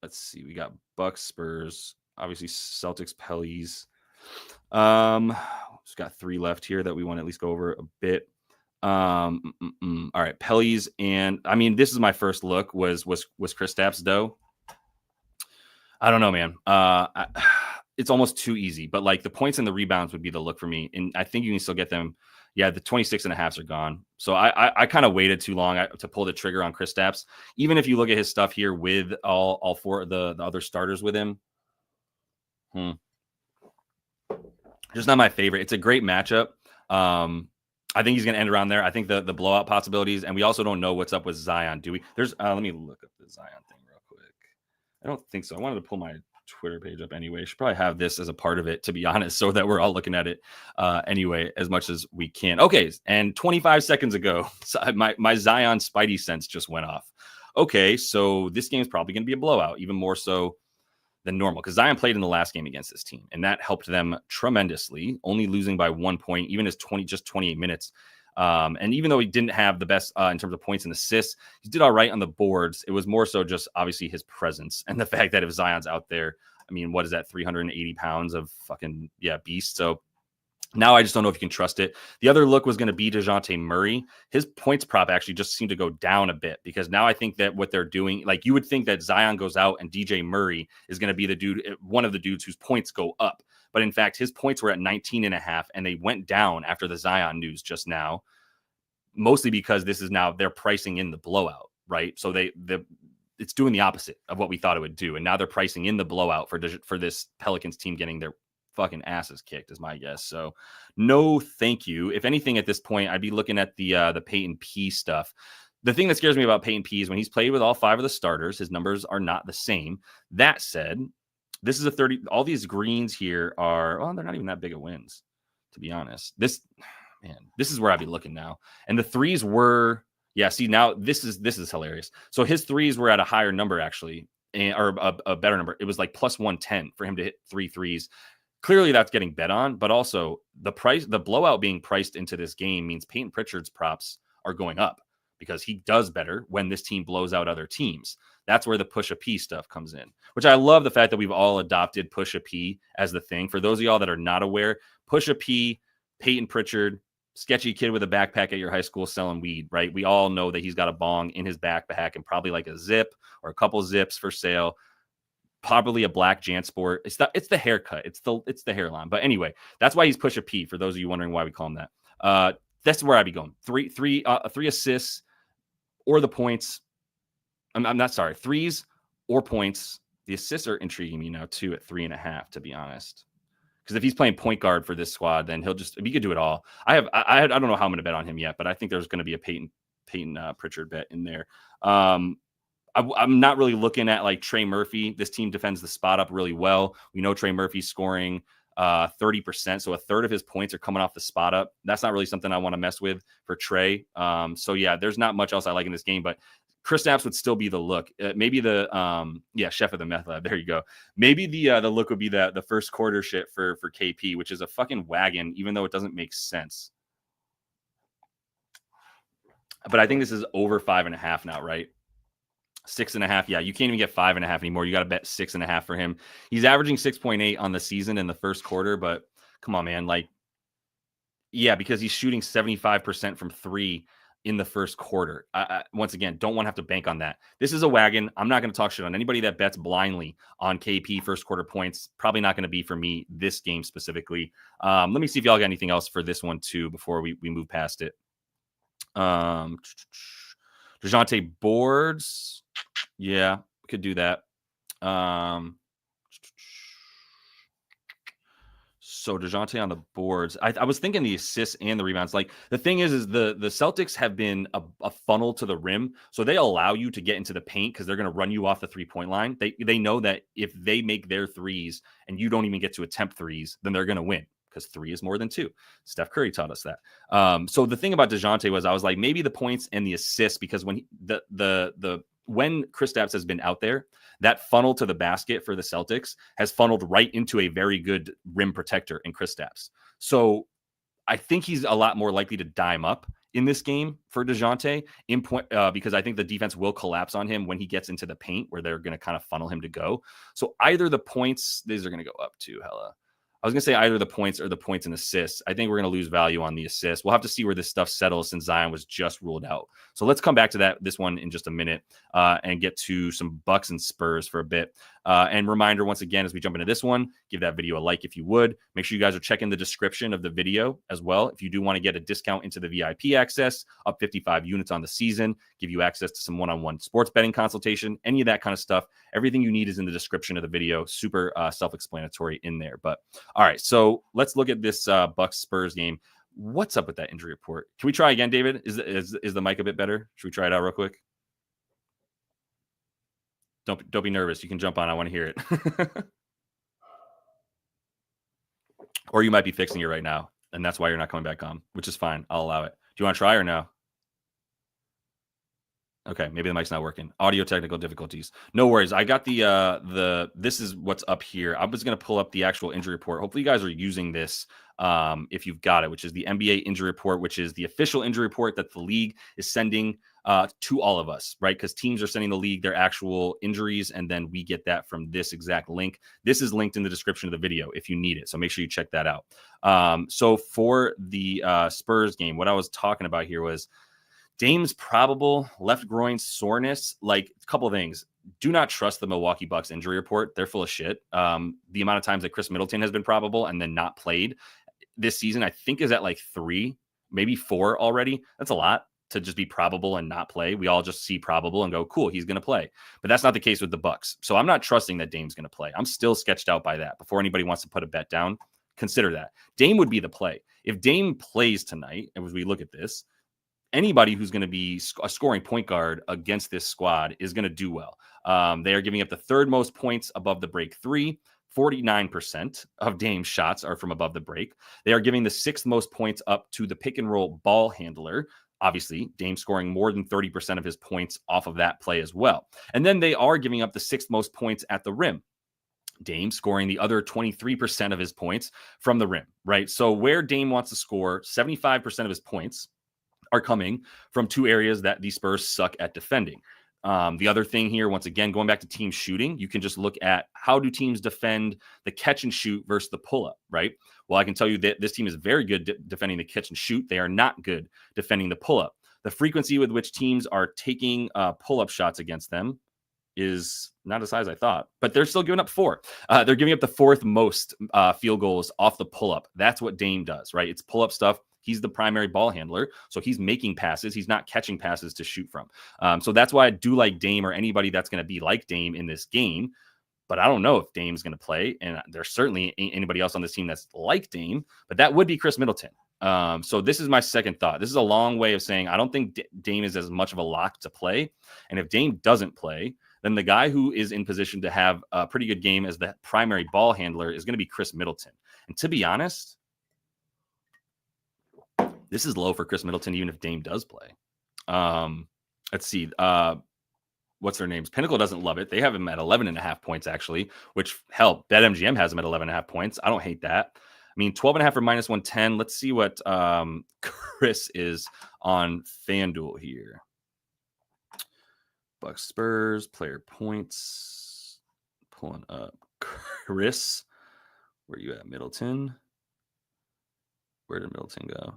let's see. We got Bucks, Spurs, obviously Celtics, Pelicans. Just got 3 left here that we want to at least go over a bit. All right, Pelicans, and I mean, this is my first look. Was Kristaps dough? I don't know, man. It's almost too easy, but like the points and the rebounds would be the look for me, and I think you can still get them. Yeah, the 26.5s are gone. So I kind of waited too long to pull the trigger on Kristaps. Even if you look at his stuff here with all 4 of the other starters with him, just not my favorite. It's a great matchup. I think he's going to end around there. I think the blowout possibilities, and we also don't know what's up with Zion. Do we? There's let me look up the Zion thing real quick. I don't think so. I wanted to pull my Twitter page up anyway. Should probably have this as a part of it, to be honest, so that we're all looking at it anyway as much as we can. Okay, and 25 seconds ago, my Zion Spidey sense just went off. Okay, so this game is probably going to be a blowout, even more so than normal, because Zion played in the last game against this team, and that helped them tremendously, only losing by 1 point, even as 28 minutes. And even though he didn't have the best in terms of points and assists, he did all right on the boards. It was more so just obviously his presence and the fact that if Zion's out there, I mean, what is that, 380 pounds of fucking, beast. So now I just don't know if you can trust it. The other look was going to be DeJounte Murray. His points prop actually just seemed to go down a bit, because now I think that what they're doing, like you would think that Zion goes out and DJ Murray is going to be the dude, one of the dudes whose points go up. But in fact, his points were at 19.5, and they went down after the Zion news just now, mostly because this is now they're pricing in the blowout, right? So it's doing the opposite of what we thought it would do. And now they're pricing in the blowout for this Pelicans team getting their fucking asses kicked, is my guess. So no, thank you. If anything, at this point, I'd be looking at the Peyton P stuff. The thing that scares me about Peyton P is when he's played with all 5 of the starters, his numbers are not the same. That said, this is a 30. All these greens here are, well, they're not even that big of wins, to be honest. This is where I'd be looking now. And the threes were, see, now this is hilarious. So his threes were at a higher number, actually, or a better number. It was like plus 110 for him to hit 3 threes. Clearly that's getting bet on, but also the blowout being priced into this game means Peyton Pritchard's props are going up, because he does better when this team blows out other teams. That's where the push-a-P stuff comes in, which I love the fact that we've all adopted push-a-P as the thing. For those of y'all that are not aware, push-a-P, Peyton Pritchard, sketchy kid with a backpack at your high school selling weed, right? We all know that he's got a bong in his backpack and probably like a zip or a couple zips for sale. Probably a black JanSport. It's the haircut. It's the hairline. But anyway, that's why he's push-a-P, for those of you wondering why we call him that. That's where I'd be going. Three assists or the points. I'm not sorry. Threes or points. The assists are intriguing me now too at 3.5, to be honest. Because if he's playing point guard for this squad, then he could do it all. I don't know how I'm going to bet on him yet, but I think there's going to be a Peyton Pritchard bet in there. I'm not really looking at like Trey Murphy. This team defends the spot up really well. We know Trey Murphy's scoring 30%, so a third of his points are coming off the spot up. That's not really something I want to mess with for Trey. So yeah, there's not much else I like in this game, but Kristaps would still be the look. Maybe the chef of the meth lab. There you go. Maybe the look would be the first quarter shit for KP, which is a fucking wagon, even though it doesn't make sense. But I think this is over 5.5 now, right? 6.5. Yeah, you can't even get 5.5 anymore. You got to bet 6.5 for him. He's averaging 6.8 on the season in the first quarter, but come on, man. Like, yeah, because he's shooting 75% from 3 in the first quarter. Once again, don't want to have to bank on that. This is a wagon. I'm not going to talk shit on anybody that bets blindly on KP first quarter points. Probably not going to be for me this game specifically. Let me see if y'all got anything else for this one too before we move past it. DeJounte boards. Yeah, we could do that. So DeJounte on the boards. I was thinking the assists and the rebounds. Like the thing is the Celtics have been a funnel to the rim. So they allow you to get into the paint because they're going to run you off the 3-point line. They know that if they make their threes and you don't even get to attempt threes, then they're going to win, because 3 is more than 2. Steph Curry taught us that. So the thing about DeJounte was I was like, maybe the points and the assists, because when when Kristaps has been out there, that funnel to the basket for the Celtics has funneled right into a very good rim protector in Kristaps. So I think he's a lot more likely to dime up in this game for DeJounte because I think the defense will collapse on him when he gets into the paint, where they're going to kind of funnel him to go. So either the points, these are going to go up too, hella. I was going to say either the points or the points and assists. I think we're going to lose value on the assists. We'll have to see where this stuff settles since Zion was just ruled out. So let's come back to this one in just a minute and get to some Bucks and Spurs for a bit. And reminder, once again, as we jump into this one, give that video a like if you would. Make sure you guys are checking the description of the video as well. If you do want to get a discount into the VIP access, up 55 units on the season, give you access to some one-on-one sports betting consultation, any of that kind of stuff. Everything you need is in the description of the video. Super self-explanatory in there. But all right, so let's look at this Bucks Spurs game. What's up with that injury report? Can we try again, David? Is the mic a bit better? Should we try it out real quick? Don't be nervous. You can jump on. I want to hear it. Or you might be fixing it right now, and that's why you're not coming back on, which is fine. I'll allow it. Do you want to try or no? Okay, maybe the mic's not working. Audio technical difficulties. No worries. I got this is what's up here. I was going to pull up the actual injury report. Hopefully you guys are using this if you've got it, which is the NBA injury report, which is the official injury report that the league is sending to all of us, right? Because teams are sending the league their actual injuries, and then we get that from this exact link. This is linked in the description of the video if you need it, so make sure you check that out. So for the Spurs game, what I was talking about here was Dame's probable left groin soreness. Like, a couple of things. Do not trust the Milwaukee Bucks injury report. They're full of shit. The amount of times that Chris Middleton has been probable and then not played this season, I think, is at like 3, maybe 4 already. That's a lot to just be probable and not play. We all just see probable and go, cool, he's going to play. But that's not the case with the Bucks. So I'm not trusting that Dame's going to play. I'm still sketched out by that. Before anybody wants to put a bet down, consider that. Dame would be the play. If Dame plays tonight, and as we look at this, anybody who's going to be a scoring point guard against this squad is going to do well. They are giving up the 3rd most points above the break 3. 49% of Dame's shots are from above the break. They are giving the 6th most points up to the pick and roll ball handler. Obviously, Dame scoring more than 30% of his points off of that play as well. And then they are giving up the 6th most points at the rim. Dame scoring the other 23% of his points from the rim, right? So where Dame wants to score, 75% of his points are coming from 2 areas that the Spurs suck at defending. The other thing here, once again, going back to team shooting, you can just look at how do teams defend the catch and shoot versus the pull-up, right? Well, I can tell you that this team is very good defending the catch and shoot. They are not good defending the pull-up. The frequency with which teams are taking pull-up shots against them is not as high as I thought, but they're still giving up 4. They're giving up the 4th most field goals off the pull-up. That's what Dame does, right? It's pull-up stuff. He's the primary ball handler, so he's making passes. He's not catching passes to shoot from. So that's why I do like Dame or anybody that's going to be like Dame in this game. But I don't know if Dame's going to play, and there's certainly ain't anybody else on this team that's like Dame, but that would be Chris Middleton. So this is my second thought. This is a long way of saying I don't think Dame is as much of a lock to play. And if Dame doesn't play, then the guy who is in position to have a pretty good game as the primary ball handler is going to be Chris Middleton. And to be honest, this is low for Chris Middleton, even if Dame does play. Let's see. What's their names? Pinnacle doesn't love it. They have him at 11.5 points, actually, which, hell, BetMGM has him at 11.5 points. I don't hate that. I mean, 12.5 or minus 110. Let's see what Chris is on FanDuel here. Bucks Spurs, player points. Pulling up Chris. Where you at, Middleton? Where did Middleton go?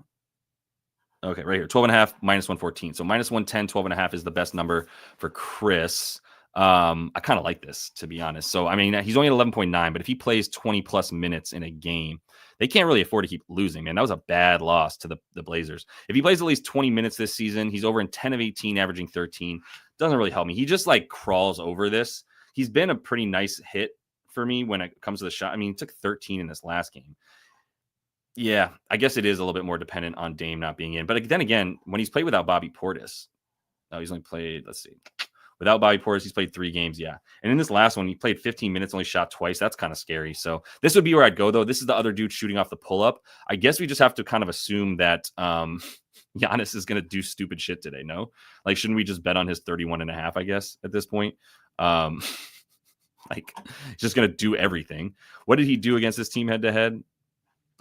Okay, right here, 12.5, minus 114. So minus 110, 12.5 is the best number for Chris. I kind of like this, to be honest. So, I mean, he's only at 11.9, but if he plays 20-plus minutes in a game, they can't really afford to keep losing, man. That was a bad loss to the Blazers. If he plays at least 20 minutes this season, he's over in 10 of 18, averaging 13. Doesn't really help me. He just, like, crawls over this. He's been a pretty nice hit for me when it comes to the shot. I mean, he took 13 in this last game. Yeah, I guess it is a little bit more dependent on Dame not being in. But then again, when he's played without Bobby Portis, he's only played, let's see. Without Bobby Portis, he's played 3 games, yeah. And in this last one, he played 15 minutes, only shot twice. That's kind of scary. So this would be where I'd go, though. This is the other dude shooting off the pull-up. I guess we just have to kind of assume that Giannis is going to do stupid shit today, no? Like, shouldn't we just bet on his 31.5, I guess, at this point? Like, he's just going to do everything. What did he do against this team head-to-head?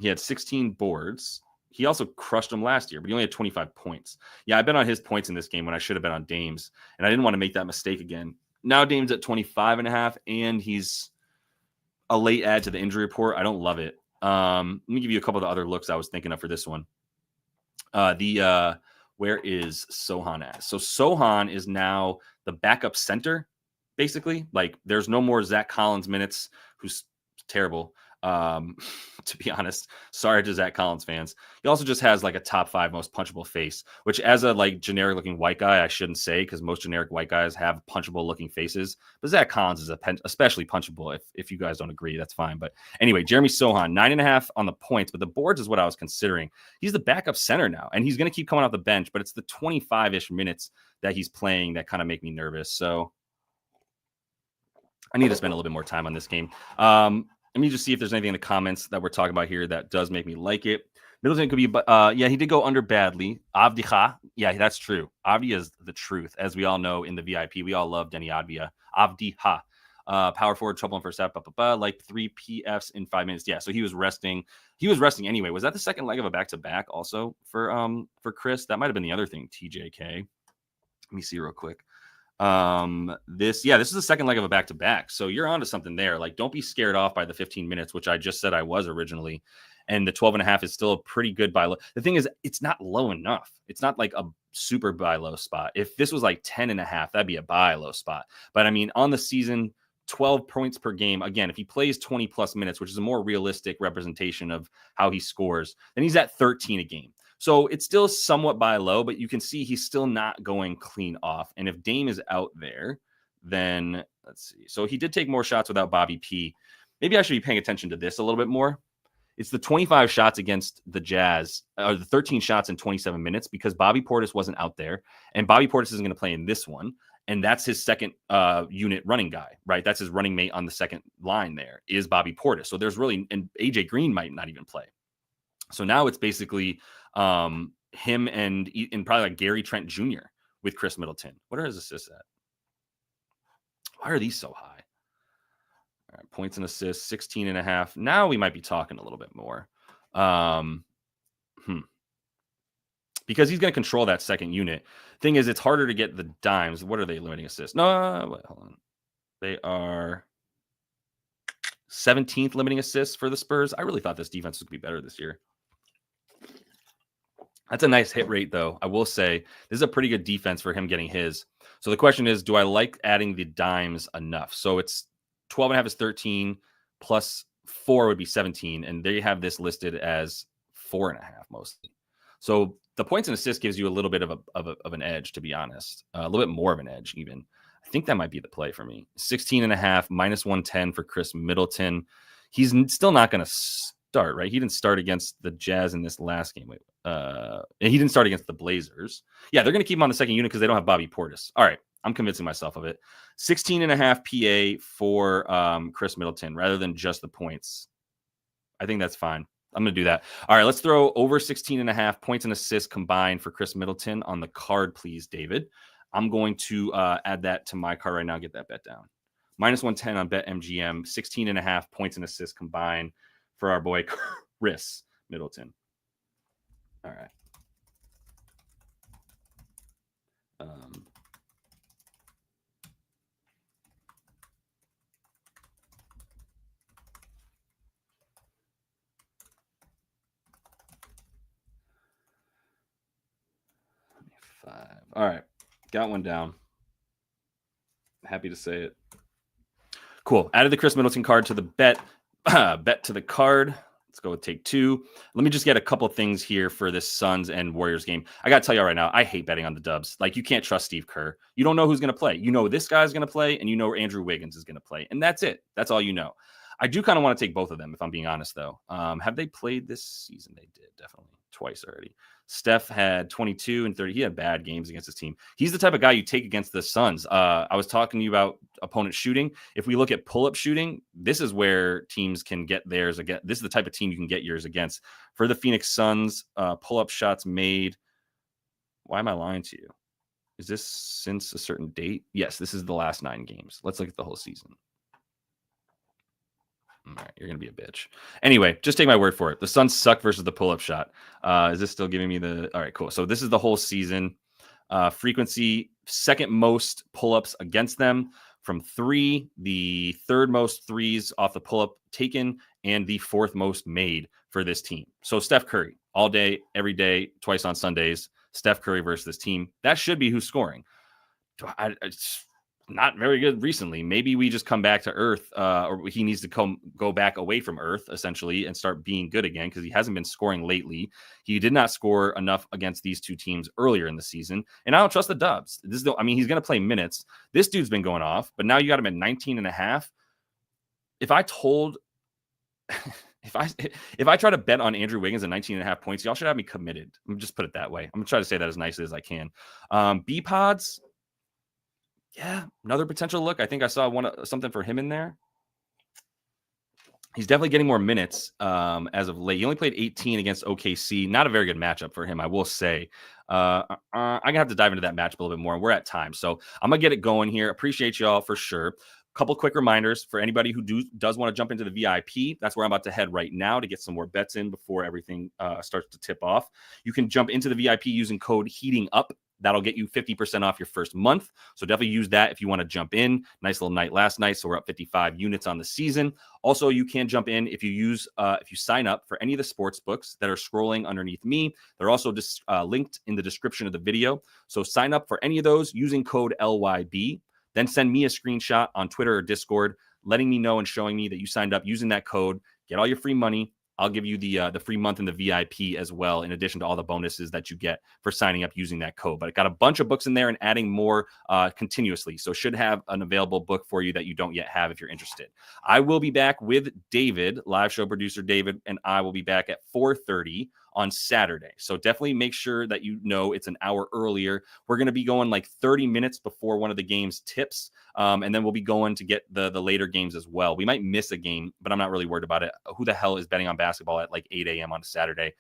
He had 16 boards. He also crushed them last year, but he only had 25 points. Yeah, I bet on his points in this game when I should have bet on Dame's, and I didn't want to make that mistake again. Now Dame's at 25.5, and he's a late add to the injury report. I don't love it. Let me give you a couple of the other looks I was thinking of for this one. Where is Sohan at? So Sohan is now the backup center, basically. Like, there's no more Zach Collins minutes, who's terrible. To be honest, sorry to Zach Collins fans. He also just has like a top 5 most punchable face, which as a like generic looking white guy, I shouldn't say because most generic white guys have punchable looking faces. But Zach Collins is especially punchable. If you guys don't agree, that's fine. But anyway, Jeremy Sohan, 9.5 on the points, but the boards is what I was considering. He's the backup center now, and he's going to keep coming off the bench, but it's the 25-ish minutes that he's playing that kind of make me nervous. So I need to spend a little bit more time on this game. Let me just see if there's anything in the comments that we're talking about here that does make me like it. Middleton could be, yeah, he did go under badly. Avdiha, yeah, that's true. Avdi is the truth, as we all know in the VIP. We all love Denny Avdia. Avdiha, power forward, trouble in first half, like 3 PFs in 5 minutes. Yeah, so he was resting. He was resting anyway. Was that the second leg of a back-to-back also for Chris? That might have been the other thing, TJK. Let me see real quick. This is the second leg of a back-to-back, so you're onto something there. Like, don't be scared off by the 15 minutes, which I just said I was originally, and the 12.5 is still a pretty good buy low. The thing is, it's not low enough. It's not like a super buy low spot. If this was like 10.5, that'd be a buy low spot. But I mean, on the season, 12 points per game. Again, if he plays 20 plus minutes, which is a more realistic representation of how he scores, then he's at 13 a game. So it's still somewhat buy low, but you can see he's still not going clean off. And if Dame is out there, then let's see. So he did take more shots without Bobby P. Maybe I should be paying attention to this a little bit more. It's the 25 shots against the Jazz, or the 13 shots in 27 minutes, because Bobby Portis wasn't out there. And Bobby Portis isn't going to play in this one. And that's his second unit running guy, right? That's his running mate on the second line there is Bobby Portis. So there's really, and AJ Green might not even play. So now it's basically him and probably like Gary Trent Jr. with Chris Middleton. What are his assists at? Why are these so high? All right, points and assists, 16.5. Now we might be talking a little bit more. Because he's going to control that second unit. Thing is, it's harder to get the dimes. What are they limiting assists? No, wait, hold on. They are 17th limiting assists for the Spurs. I really thought this defense would be better this year. That's a nice hit rate, though. I will say this is a pretty good defense for him getting his. So the question is, do I like adding the dimes enough? So it's 12.5 is 13 plus 4 would be 17. And they have this listed as 4.5 mostly. So the points and assists gives you a little bit of an edge, to be honest. A little bit more of an edge, even. I think that might be the play for me. 16.5 minus 110 for Chris Middleton. He's still not going to start, right? He didn't start against the Jazz in this last game. He didn't start against the Blazers. Yeah, they're going to keep him on the second unit because they don't have Bobby Portis. All right, I'm convincing myself of it. 16.5 PA for Chris Middleton rather than just the points. I think that's fine. I'm going to do that. All right, let's throw over 16.5 points and assists combined for Chris Middleton on the card, please, David. I'm going to add that to my card right now. Get that bet down. Minus 110 on BetMGM. 16.5 points and assists combined for our boy Chris Middleton. All right. All right. Got one down. Happy to say it. Cool. Added the Chris Middleton card to the bet. Bet to the card. Let's go with take 2. Let me just get a couple things here for this Suns and Warriors game. I got to tell you right now, I hate betting on the dubs. Like, you can't trust Steve Kerr. You don't know who's going to play. You know this guy's going to play, and you know Andrew Wiggins is going to play. And that's it. That's all you know. I do kind of want to take both of them, if I'm being honest, though. Have they played this season? They did, definitely. Twice already. Steph had 22 and 30. He had bad games against his team. He's the type of guy you take against the Suns. I was talking to you about opponent shooting. If we look at pull-up shooting, this is where teams can get theirs again. This is the type of team you can get yours against. For the Phoenix Suns, pull-up shots made. Why am I lying to you? Is this since a certain date? Yes, this is the last 9 games. Let's look at the whole season. All right, you're going to be a bitch. Anyway, just take my word for it. The Suns suck versus the pull-up shot. Is this still giving me the... All right, cool. So this is the whole season. Frequency, second most pull-ups against them from 3, the third most threes off the pull-up taken, and the 4th most made for this team. So Steph Curry, all day, every day, twice on Sundays. Steph Curry versus this team. That should be who's scoring. not very good recently. Maybe we just come back to earth, or he needs to go back away from earth essentially and start being good again, because he hasn't been scoring lately. He did not score enough against these two teams earlier in the season, and I don't trust the Dubs. He's going to play minutes. This dude's been going off, but now you got him at 19.5. If I told if I try to bet on Andrew Wiggins at 19.5 points, y'all should have me committed. I'm just put it that way. I'm gonna try to say that as nicely as I can. B pods. Yeah, another potential look. I think I saw something for him in there. He's definitely getting more minutes as of late. He only played 18 against OKC. Not a very good matchup for him, I will say. I'm going to have to dive into that matchup a little bit more. We're at time, so I'm going to get it going here. Appreciate y'all for sure. Couple quick reminders for anybody who does want to jump into the VIP. That's where I'm about to head right now to get some more bets in before everything starts to tip off. You can jump into the VIP using code HEATINGUP. That'll get you 50% off your first month. So definitely use that if you want to jump in. Nice little night last night. So we're up 55 units on the season. Also, you can jump in if you sign up for any of the sports books that are scrolling underneath me. They're also just linked in the description of the video. So sign up for any of those using code LYB. Then send me a screenshot on Twitter or Discord, letting me know and showing me that you signed up using that code. Get all your free money. I'll give you the free month in the VIP as well, in addition to all the bonuses that you get for signing up using that code. But it got a bunch of books in there and adding more continuously. So should have an available book for you that you don't yet have if you're interested. I will be back with David, live show producer David, and I will be back at 4:30 on Saturday. So definitely make sure that you know it's an hour earlier. We're going to be going like 30 minutes before one of the games tips. And then we'll be going to get the later games as well. We might miss a game, but I'm not really worried about it. Who the hell is betting on basketball at like 8 a.m. on a Saturday?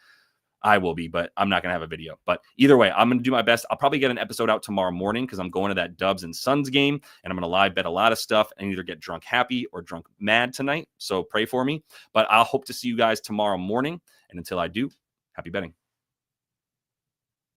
I will be, but I'm not going to have a video. But either way, I'm going to do my best. I'll probably get an episode out tomorrow morning because I'm going to that Dubs and Suns game, and I'm going to live bet a lot of stuff and either get drunk happy or drunk mad tonight. So pray for me. But I'll hope to see you guys tomorrow morning. And until I do, happy betting.